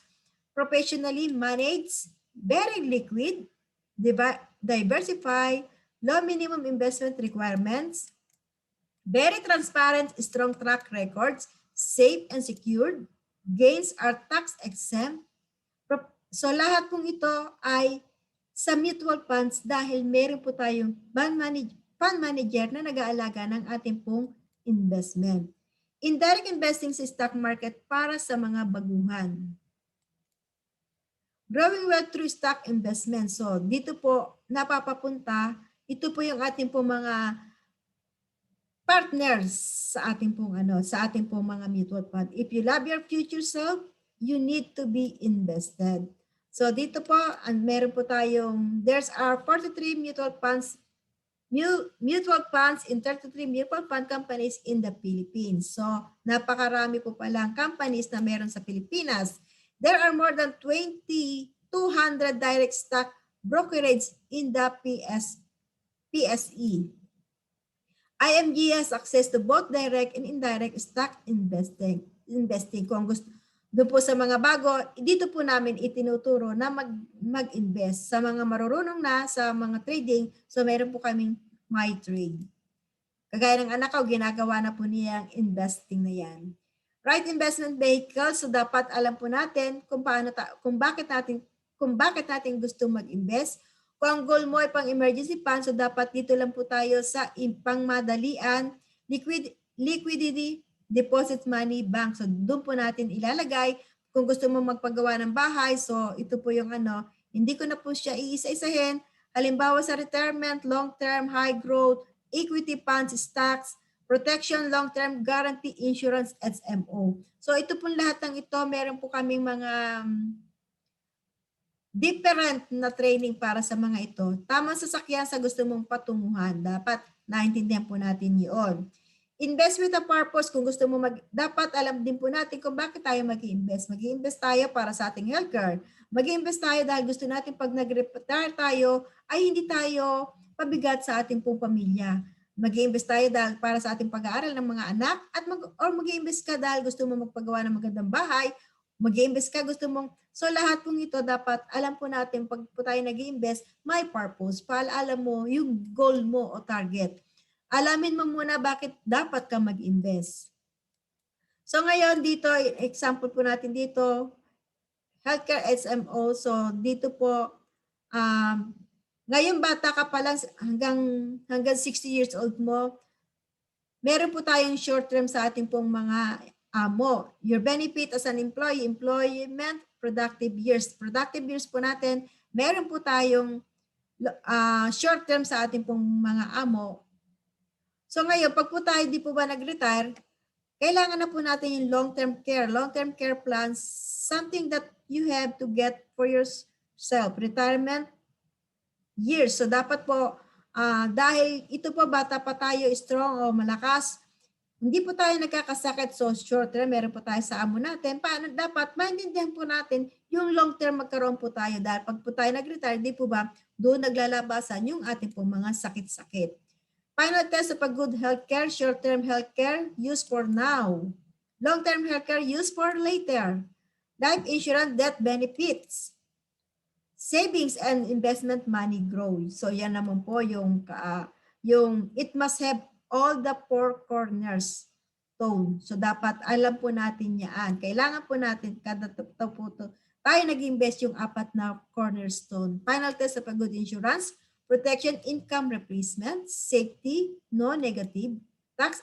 professionally managed, very liquid, diversify, low minimum investment requirements, very transparent, strong track records, safe and secured, gains are tax exempt. So lahat pong ito ay sa mutual funds dahil meron po tayong fund manager na nag-aalaga ng ating pong investment. Indirect investing sa stock market para sa mga baguhan. Growing wealth through stock investment. So dito po napapapunta, ito po yung ating pong mga partners sa ating pong mga mutual fund. If you love your future self, you need to be invested. So dito po, meron po tayong, there's our 43 mutual funds in 33 mutual fund companies in the Philippines. So napakarami po palang companies na meron sa Pilipinas. There are more than 2,200 direct stock brokerage in the PSE. IMG has access to both direct and indirect stock investing. Kung gusto, doon po sa mga bago, dito po namin itinuturo na mag-invest. Sa mga marurunong na sa mga trading, so meron po kaming My Trade. Kagaya ng anak ko, ginagawa na po niya ang investing na yan. Right investment vehicle, so dapat alam po natin kung bakit natin gusto mag-invest. Kung ang goal mo ay pang emergency fund, so dapat dito lang po tayo sa pangmadalian, liquidity, deposit money, bank. So doon po natin ilalagay. Kung gusto mo magpagawa ng bahay, so ito po yung hindi ko na po siya iisa-isahin. Halimbawa sa retirement, long-term, high growth, equity funds, stocks, protection, long-term, guarantee, insurance, SMO. So ito po lahat ng ito, meron po kaming mga different na training para sa mga ito. Tamang sasakyan sa gusto mong patunguhan. Dapat naintindihan po natin yun. Invest with a purpose. Kung gusto mo dapat alam din po natin kung bakit tayo mag-i-invest. Mag-i-invest tayo para sa ating healthcare. Mag-i-invest tayo dahil gusto natin pag nag-retire tayo ay hindi tayo pabigat sa ating pong pamilya. Mag-i-invest tayo dahil para sa ating pag-aaral ng mga anak or mag-i-invest ka dahil gusto mo magpagawa ng magandang bahay. Mag-i-invest ka, gusto mong, so lahat pong ito dapat alam po natin pag po tayo nag-i-invest, may purpose. Alam mo yung goal mo o target. Alamin mo muna bakit dapat ka mag-invest. So ngayon dito, example po natin dito, healthcare SMO. So dito po, ngayon bata ka pa lang hanggang 60 years old mo, meron po tayong short term sa ating pong mga amo. Your benefit as an employee, employment, productive years. Productive years po natin, meron po tayong short term sa ating pong mga amo. So ngayon, pag po tayo di po ba nag-retire, kailangan na po natin yung long-term care. Long-term care plans, something that you have to get for yourself. Retirement years. So dapat po, dahil ito po bata pa tayo, strong o malakas, hindi po tayo nagkakasakit, so short term, meron po tayo sa amo natin. Paano dapat maintindihan po natin yung long term magkaroon po tayo dahil pag po tayo nag-retire, di po ba, doon naglalabasan yung ating po mga sakit-sakit. Final test of a good healthcare, short-term healthcare, used for now. Long-term healthcare, used for later. Life insurance, death benefits. Savings and investment money grows. So yan naman po yung it must have all the four corners tone. So dapat alam po natin yan. Kailangan po natin kada po tayo nag-invest yung 4 na cornerstone. Final test of a good insurance, protection, income replacement, safety, no negative, tax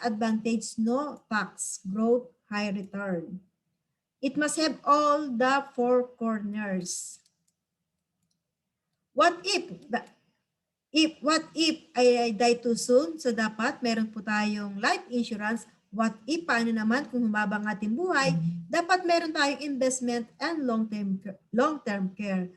advantage, no tax, growth, high return. It must have all the 4 corners. What if I die too soon? So dapat meron po tayong life insurance. What if, paano naman kung humaba ang ating buhay? Dapat meron tayong investment and long-term care.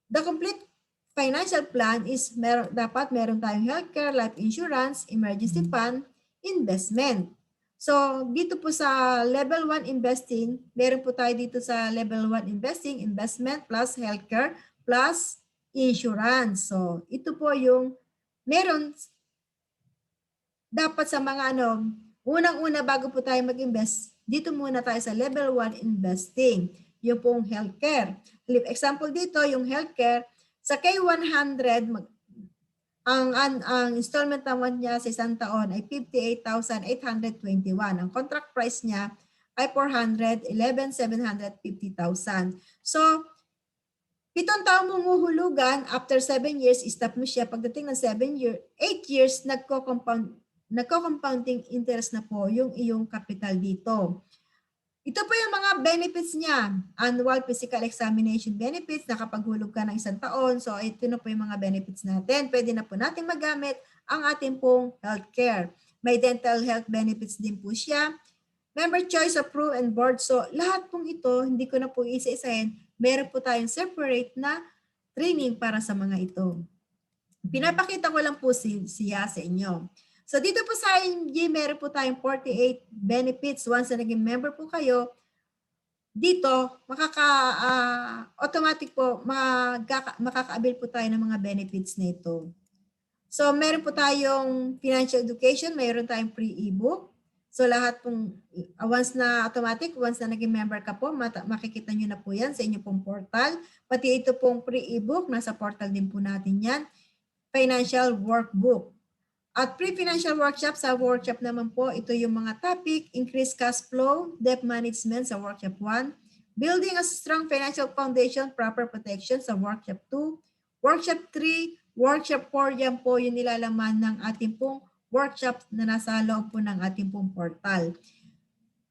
The complete financial plan is dapat meron tayong healthcare, life insurance, emergency fund, investment. So dito po sa level 1 investing, meron po tayo dito sa level 1 investing, investment plus healthcare plus insurance. So ito po yung meron dapat sa mga unang-una bago po tayo mag-invest, dito muna tayo sa level 1 investing, yung pong healthcare. Example dito, yung healthcare, sa K100, ang installment naman niya sa isang taon ay 58,821. Ang contract price niya ay 411,750,000. So, 7 taong mong uhulugan, after 7 years, stop mo siya. Pagdating ng 8 years, nagko-compounding interest na po yung iyong capital dito. Ito po yung mga benefits niya. Annual physical examination benefits, nakapaghulog ka ng 1 taon. So ito na po yung mga benefits natin. Pwede na po natin magamit ang ating pong healthcare. May dental health benefits din po siya. Member choice, approve, and board. So lahat pong ito, hindi ko na po isa-isahin. Meron po tayong separate na training para sa mga ito. Pinapakita ko lang po siya sa inyo. So dito po sa IMG, meron po tayong 48 benefits. Once na naging member po kayo, dito, automatic po, makaka-avail po tayo ng mga benefits na ito. So meron po tayong financial education, meron tayong free ebook. So lahat pong, once na automatic, once na naging member ka po, makikita nyo na po yan sa inyo pong portal. Pati ito pong free ebook, nasa portal din po natin yan. Financial workbook. At pre-financial workshop, sa workshop naman po, ito yung mga topic, increase cash flow, debt management sa workshop 1, building a strong financial foundation, proper protection sa workshop 2, workshop 3, workshop 4, yan po yung nilalaman ng ating pong workshop na nasa loob po ng ating pong portal.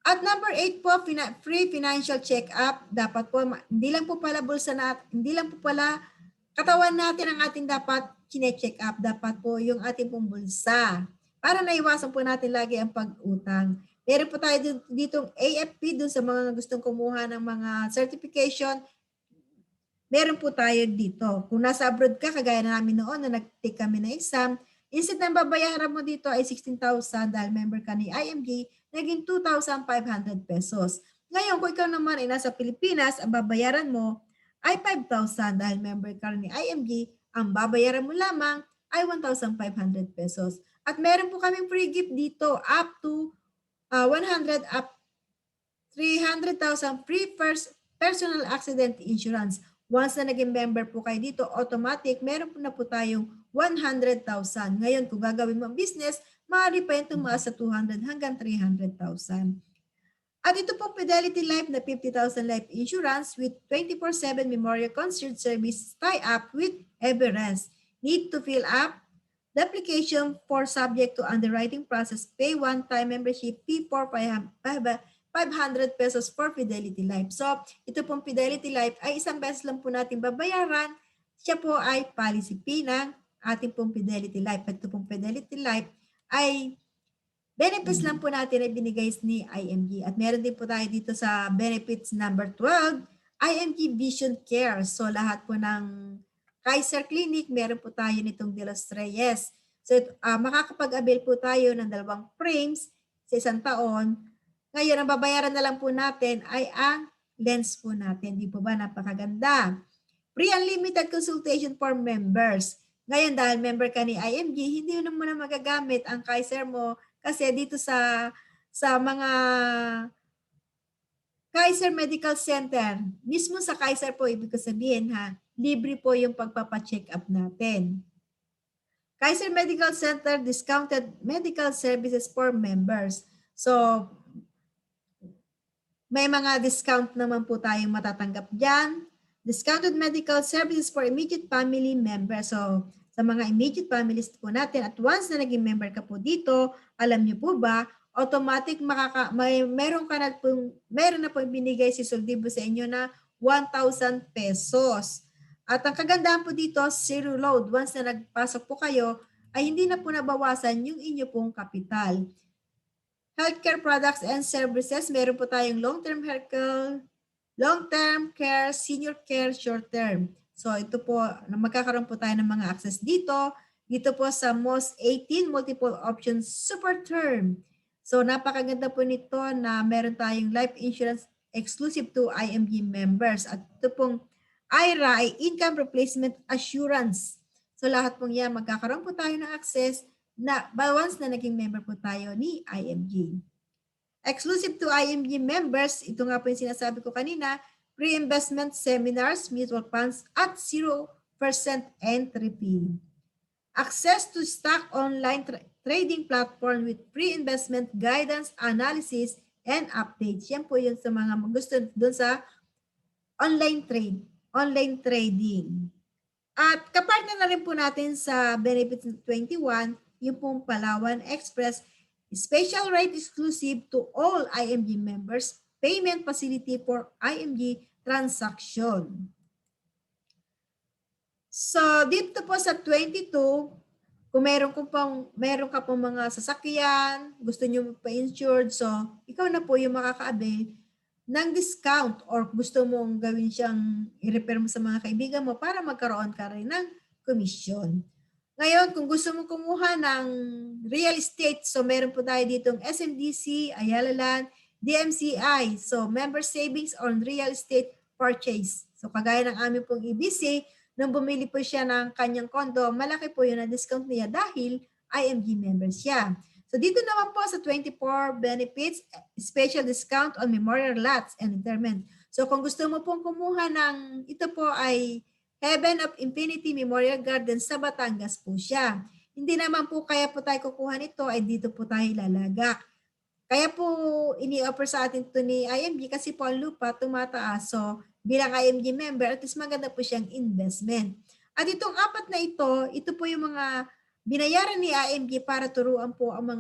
At number 8 po, free financial check-up. Dapat po, hindi lang po pala bulsa natin, hindi lang po pala katawan natin ang ating dapat kine-check up. Dapat po yung ating pong bulsa. Para naiwasan po natin lagi ang pag-utang. Meron po tayo ditong AFP dun sa mga gustong kumuha ng mga certification. Meron po tayo dito. Kung nasa abroad ka, kagaya na namin noon na nag-take kami ng exam, instead ng babayaran mo dito ay 16,000 dahil member ka ni IMG, naging 2,500 pesos. Ngayon, kung ikaw naman ay nasa Pilipinas, ang babayaran mo ay 5,000 dahil member ka ni IMG, ang babayaran mo lamang ay 1,500 pesos. At meron po kaming free gift dito up to 100 up 300,000 free personal accident insurance. Once na naging member po kayo dito, automatic, meron po na po tayong 100,000. Ngayon, kung gagawin mo ang business, maaari pa yung tumaas sa 200 hanggang 300,000. At ito po Fidelity Life na 50,000 life insurance with 24/7 memorial concierge service tie-up with Everest. Need to fill up the application for subject to underwriting process. Pay one-time membership fee for 500 pesos for Fidelity Life. So ito pong Fidelity Life ay isang beses lang po natin babayaran. Siya po ay policy fee ng ating pong Fidelity Life. At ito pong Fidelity Life ay benefits lang po natin ay binigay ni IMG. At meron din po tayo dito sa benefits number 12, IMG Vision Care. So lahat po ng Kaiser Clinic, meron po tayo nitong De Los Reyes. So makakapag-avail po tayo ng 2 frames sa isang taon. Ngayon, ang babayaran na lang po natin ay ang lens po natin. Di po ba napakaganda? Free unlimited consultation for members. Ngayon, dahil member ka ni IMG, hindi mo na magagamit ang Kaiser mo kasi dito sa mga Kaiser Medical Center, mismo sa Kaiser po, ibig sabihin libre po yung pagpapacheck up natin. Kaiser Medical Center, discounted medical services for members. So, may mga discount naman po tayong matatanggap dyan. Discounted medical services for immediate family members. So, sa mga immediate families po natin, at once na naging member ka po dito, alam niyo po ba, automatic meron na pong binigay si Soldibo sa inyo na 1,000 pesos. At ang kagandahan po dito, zero load. Once na nagpasok po kayo, ay hindi na po nabawasan yung inyo pong kapital. Healthcare products and services, meron po tayong long-term care, senior care, short-term. So ito po, magkakaroon po tayo ng mga access dito. Dito po sa MOS 18, multiple options, super term. So napakaganda po nito na meron tayong life insurance exclusive to IMG members. At ito pong IRA ay income replacement assurance. So lahat pong yan, magkakaroon po tayo ng access na once na naging member po tayo ni IMG. Exclusive to IMG members, ito nga po yung sinasabi ko kanina, pre-investment seminars, mutual funds at 0% entry fee. Access to stock online trading platform with pre-investment guidance, analysis, and updates. Yan po yun sa mga gusto doon sa online trading. At kapartner na rin po natin sa Benefits 21, yung pong Palawan Express, special rate exclusive to all IMG members, payment facility for IMG transaction. So dito po sa 22, kung meron ka pong mga sasakyan, gusto nyo pa-insured, so ikaw na po yung makaka-avail ng discount or gusto mong gawin siyang i-refer mo sa mga kaibigan mo para magkaroon ka rin ng komisyon. Ngayon, kung gusto mong kumuha ng real estate, so meron po tayo ditong SMDC, Ayala Land, DMCI, so member savings on real estate purchase. So kagaya ng amin pong EBC, nung bumili po siya ng kanyang kondo, malaki po yun na discount niya dahil IMG member siya. So dito naman po sa 24 benefits, special discount on memorial lots and interment. So kung gusto mo pong kumuha ng, ito po ay Heaven of Infinity Memorial Garden sa Batangas po siya. Hindi naman po kaya po tayo kukuha nito, ay dito po tayo lalagak. Kaya po ini-offer sa atin ito ni IMG kasi po ang lupa tumataas. So bilang IMG member, at least maganda po siyang investment. At itong apat na ito po yung mga binayaran ni IMG para turuan po ang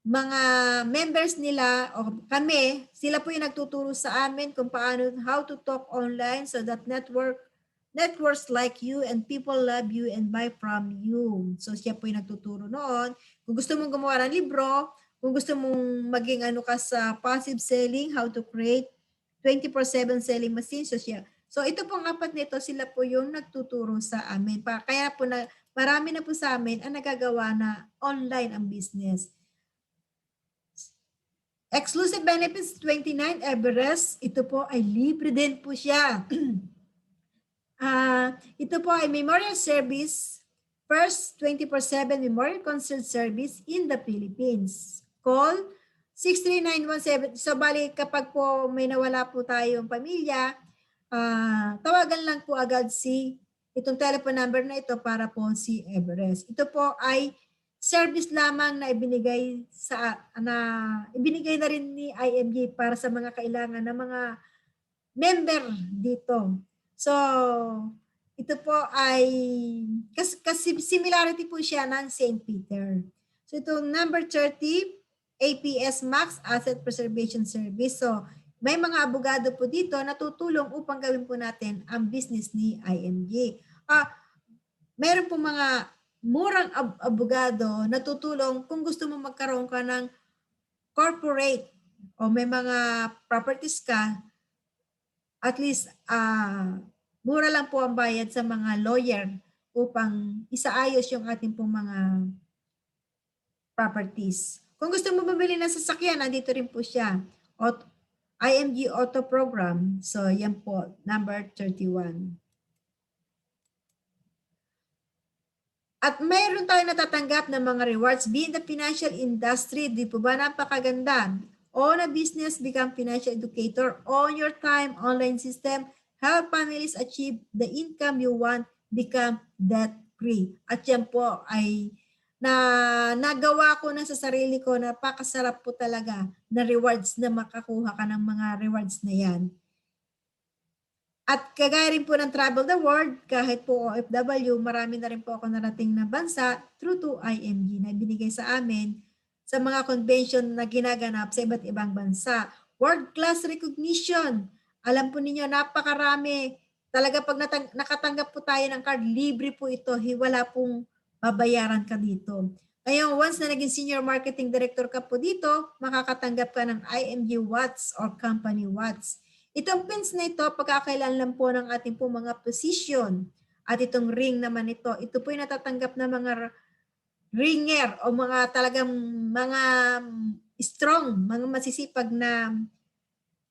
mga members nila o kami, sila po yung nagtuturo sa amin kung paano, how to talk online so that networks like you and people love you and buy from you. So siya po yung nagtuturo noon. Kung gusto mong gumawa ng libro, kung gusto mong maging ka sa passive selling, how to create 24/7 selling machine, so siya. So ito pong apat nito, sila po yung nagtuturo sa amin. Kaya po marami na po sa amin ang nagagawa na online ang business. Exclusive benefits 29 Everest, ito po ay libre din po siya. Ito po ay memorial service, first 24/7 memorial concert service in the Philippines. Call 63917. So bali kapag po may nawala po tayong pamilya, tawagan lang po agad itong telephone number na ito para po si Everest. Ito po ay service lamang na ibinigay na rin ni IMG para sa mga kailangan ng mga member dito. So ito po ay kasi similarity po siya ng St. Peter. So ito number 30, APS Max Asset Preservation Service. So may mga abogado po dito na tutulong upang gawin po natin ang business ni IMG. Meron po mga murang abogado na tutulong kung gusto mo magkaroon ka ng corporate o may mga properties ka, at least mura lang po ang bayad sa mga lawyer upang isaayos yung ating pong mga properties. Kung gusto mo bumili ng sasakyan, nandito rin po siya. IMG Auto Program. So, yan po, number 31. At mayroon tayong natatanggap ng mga rewards. Be in the financial industry. Di po ba napakaganda? Own a business, become financial educator. Own your time, online system. Help families achieve the income you want. Become debt-free. At yan po ay nagawa ko na sa sarili ko. Napakasarap po talaga na rewards na makakuha ka ng mga rewards na yan. At kagaya rin po ng Travel the World, kahit po OFW, marami na rin po ako narating na bansa through to IMG na binigay sa amin sa mga convention na ginaganap sa iba't ibang bansa. World class recognition. Alam po ninyo, napakarami. Talaga pag nakatanggap po tayo ng card, libre po ito. Wala pong babayaran ka dito. Ngayon, once na naging senior marketing director ka po dito, makakatanggap ka ng IMG Watts or company Watts. Itong pins na ito, pagkakailan lang po ng ating po mga position. At itong ring naman ito po yung natatanggap na mga ringer o mga talagang mga strong, mga masisipag na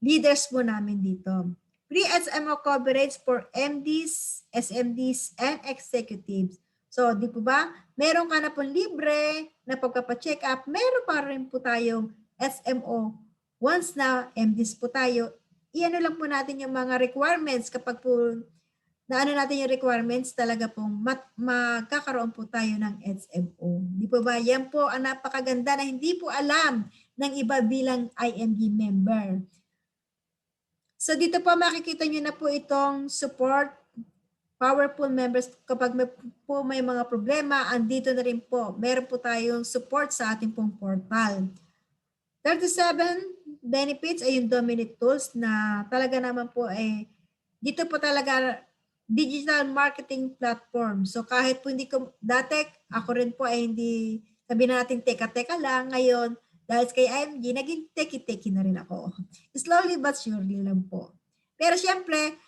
leaders po namin dito. Free SMO coverage for MDs, SMDs, and executives. So, di po ba? Meron ka na po libre na pagpapacheck up. Meron pa rin po tayong SMO. Once na MDs po tayo, iano lang po natin yung mga requirements kapag po naano natin yung requirements, talaga pong magkakaroon po tayo ng SMO. Di po ba? Yan po ang napakaganda na hindi po alam ng iba bilang IMG member. So dito po makikita nyo na po itong support powerful members. Kapag may mga problema, andito na rin po. Meron po tayong support sa ating pong portal. 37 benefits ay yung Dominate Tools na talaga naman po ay dito po talaga digital marketing platform. So kahit po hindi ko, dati ako rin po ay hindi, sabi natin teka-teka lang, ngayon dahil kay IMG, naging teki-teki na rin ako. Slowly but surely lang po. Pero syempre,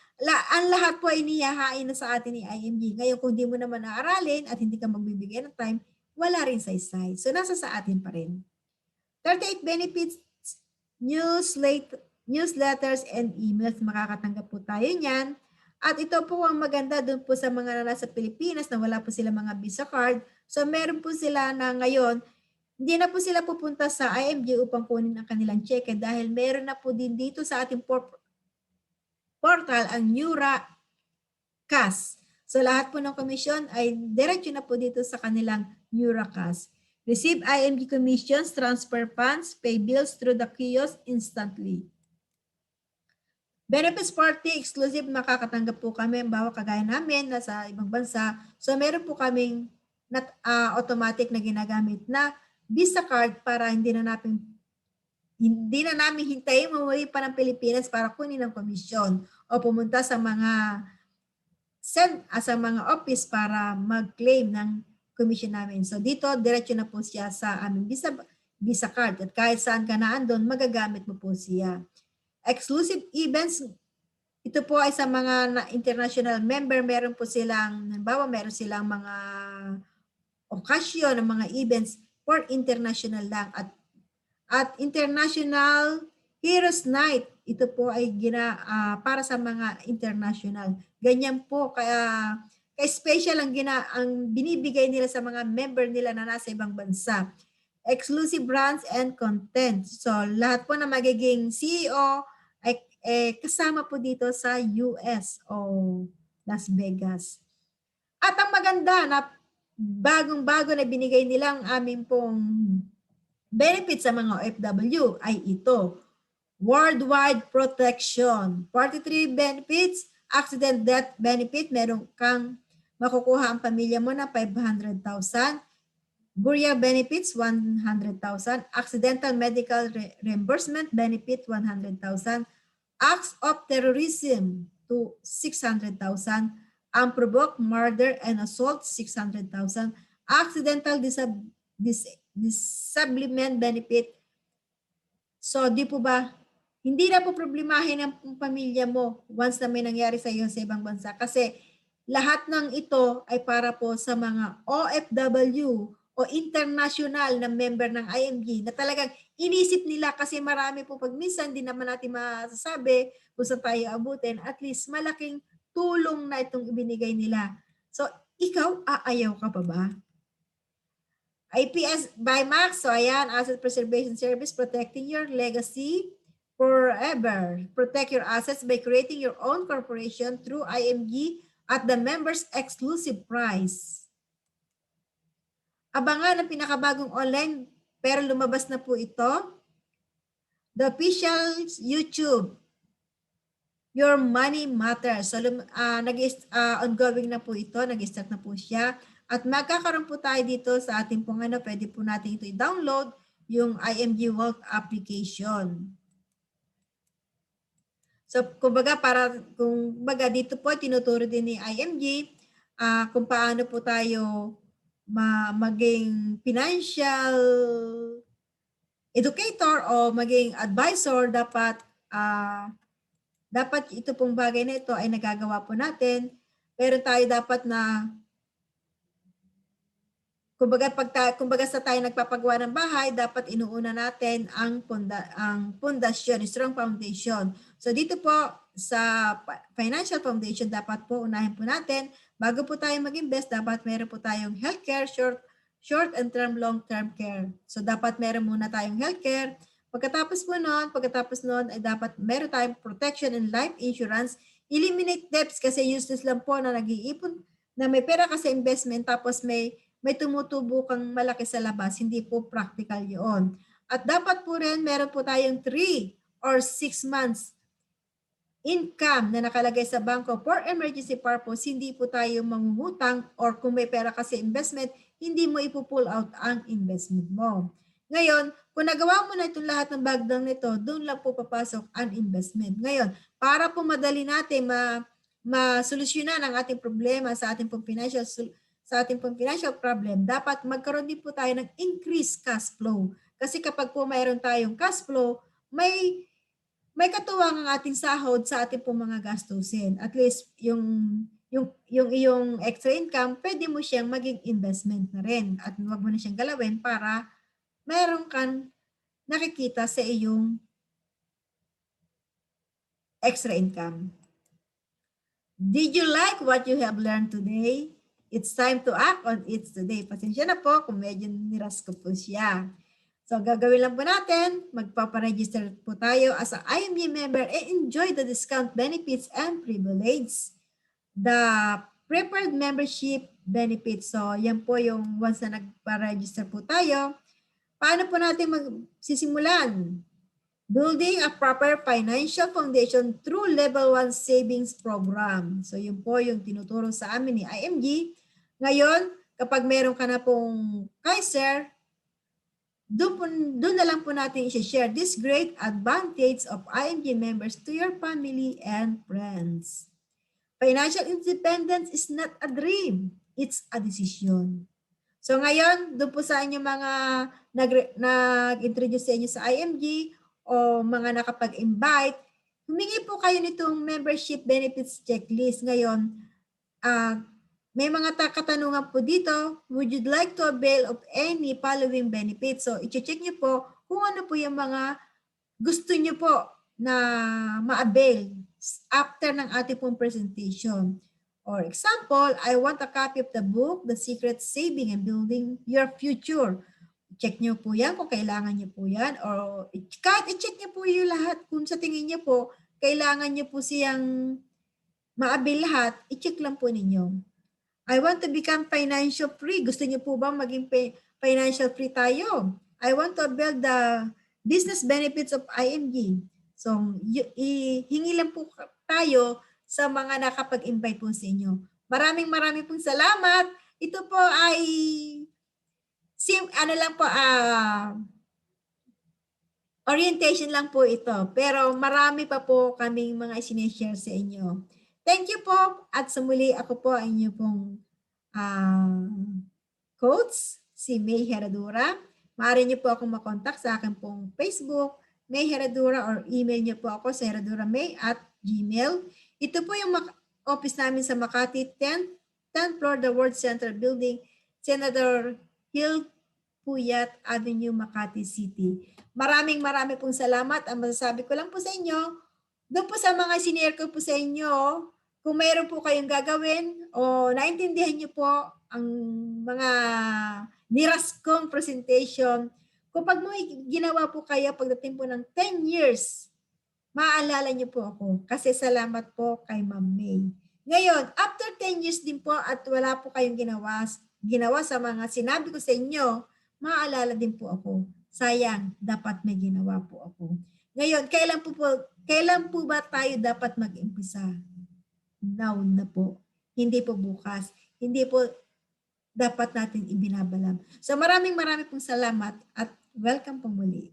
ang lahat po ay inihahain na sa atin ni IMG. Ngayon kung di mo naman naaralin at hindi ka magbibigay ng time, wala rin sa side. So nasa sa atin pa rin. 38 benefits, newsletters and emails. Makakatanggap po tayo niyan. At ito po ang maganda doon po sa mga nasa Pilipinas na wala po sila mga Visa card. So meron po sila na ngayon, hindi na po sila pupunta sa IMG upang kunin ang kanilang cheque dahil meron na po din dito sa ating portal ang Nura Cash. So lahat po ng komisyon ay diretso na po dito sa kanilang Nura Cash. Receive IMG commissions, transfer funds, pay bills through the kiosk instantly. Benefits party exclusive, makakatanggap po kami, bawa kagaya namin na sa ibang bansa. So meron po kaming automatic na ginagamit na Visa card para hindi na namin hintayin umuwi pa ng Pilipinas para kunin ang komisyon o pumunta sa mga office para mag-claim ng commission namin. So dito, diretso na po siya sa aming Visa card. At kahit saan ka na andon, magagamit mo po siya. Exclusive events, ito po ay sa mga international member. Meron po silang, halimbawa, meron silang mga okasyon, mga events for international lang. At International Heroes Night, ito po ay para sa mga international. Ganyan po, kaya special ang binibigay nila sa mga member nila na nasa ibang bansa. Exclusive brands and content. So lahat po na magiging CEO ay kasama po dito sa US o Las Vegas. At ang maganda na bagong-bago na binigay nilang aming pong benefits sa mga OFW ay ito. Worldwide protection. 43 benefits, accident death benefit, meron kang makukuha ang pamilya mo na 500,000. Burial benefits, 100,000. Accidental medical reimbursement benefit, 100,000. Acts of terrorism to 600,000. Unprovoked murder and assault, 600,000. accidental disablement benefit. So, di po ba, hindi na po problemahin ang pamilya mo once na may nangyari sa iyo sa ibang bansa. Kasi lahat ng ito ay para po sa mga OFW o international na member ng IMG na talagang inisip nila kasi marami po pag minsan di naman natin masasabi kung saan tayo abutin, at least malaking tulong na itong ibinigay nila. So, ikaw, aayaw ka pa ba? IPS by Max, so ayan, Asset Preservation Service, protecting your legacy forever. Protect your assets by creating your own corporation through IMG at the members' exclusive price. Abangan ang pinakabagong online, pero lumabas na po ito. The official YouTube, Your Money Matters. So, ongoing na po ito, nag-start na po siya. At magkakaroon po tayo dito sa ating pong pwede po natin ito i-download yung IMG Wealth application. So, kumbaga dito po tinuturo din ni IMG kung paano po tayo maging financial educator o maging advisor. Dapat ito pong bagay na ito ay nagagawa po natin. Pero tayo dapat na kumbaga sa tayo nagpapagawa ng bahay, dapat inuuna natin ang pundasyon, strong foundation. So dito po sa financial foundation, dapat po unahin po natin, bago po tayo mag-invest, dapat meron po tayong healthcare, short and term, long-term care. So dapat meron muna tayong healthcare. Pagkatapos noon ay dapat meron tayong protection and life insurance. Eliminate debts kasi useless lang po na nag-iipon, na may pera kasi investment tapos may tumutubo kang malaki sa labas, hindi po practical yun. At dapat po rin, meron po tayong 3 or 6 months income na nakalagay sa bangko for emergency purpose, hindi po tayo mangungutang or kung may pera kasi investment, hindi mo ipo-pull out ang investment mo. Ngayon, kung nagawa mo na itong lahat ng bagdang nito, doon lang po papasok ang investment. Ngayon, para po madali natin masolusyonan ang ating problema sa ating pong financial problem, dapat magkaroon din po tayo ng increased cash flow. Kasi kapag po mayroon tayong cash flow, may katuwang ang ating sahod sa ating pong mga gastusin. At least yung iyong extra income, pwede mo siyang maging investment na rin. At huwag mo na siyang galawin para meron kang nakikita sa iyong extra income. Did you like what you have learned today? It's time to act on it today. Pasensya na po kung medyo niras ko po siya. So, gagawin lang po natin, magpaparegister po tayo as an IMG member and enjoy the discount benefits and privilege. The prepared membership benefits. So, yan po yung once na nagpa-register po tayo. Paano po natin magsisimulan? Building a proper financial foundation through Level 1 Savings Program. So, yun po yung tinuturo sa amin ni IMG. Ngayon, kapag meron ka na pong Kaiser, doon na lang po natin i-share this great advantage of IMG members to your family and friends. Financial independence is not a dream, it's a decision. So ngayon, doon po sa inyo mga nag-introduce sa inyo sa IMG o mga nakapag-invite, humingi po kayo nitong membership benefits checklist. Ngayon, may mga katanungan po dito. Would you like to avail of any following benefits? So, i-check nyo po kung ano po yung mga gusto nyo po na ma-avail after ng ating pong presentation. For example, I want a copy of the book, The Secret Saving and Building Your Future. Check nyo po yan kung kailangan nyo po yan. Or kahit i-check nyo po yung lahat kung sa tingin nyo po, kailangan nyo po siyang ma-avail lahat, i-check lang po ninyo. I want to become financial free. Gusto niyo po ba maging financial free tayo? I want to build the business benefits of IMG. So, hingi lang po tayo sa mga nakapag-invite po sa inyo. Maraming pong salamat. Ito po ay orientation lang po ito. Pero marami pa po kaming mga isineshare sa inyo. Thank you po at sa muli ako po ay inyo pong coach, si May Herradura. Maaari niyo po akong makontak sa akin pong Facebook, May Herradura, or email niyo po ako sa herraduramay@gmail. Ito po yung office namin sa Makati, 10th floor, the World Center Building, Senator Hill Puyat Avenue, Makati City. Marami pong salamat. Ang masasabi ko lang po sa inyo, doon po sa mga sinare ko po sa inyo, kung mayroon po kayong gagawin o naintindihan niyo po ang mga niras kong presentation, kapag may ginawa po kayo pagdating po ng 10 years, maaalala niyo po ako kasi salamat po kay Ma'am May. Ngayon, after 10 years din po at wala po kayong ginawa sa mga sinabi ko sa inyo, maaalala din po ako. Sayang, dapat may ginawa po ako. Ngayon, kailan po ba tayo dapat mag-umpisa? Now na po. Hindi po bukas. Hindi po dapat natin ibinabalam. So maraming pong salamat at welcome po muli.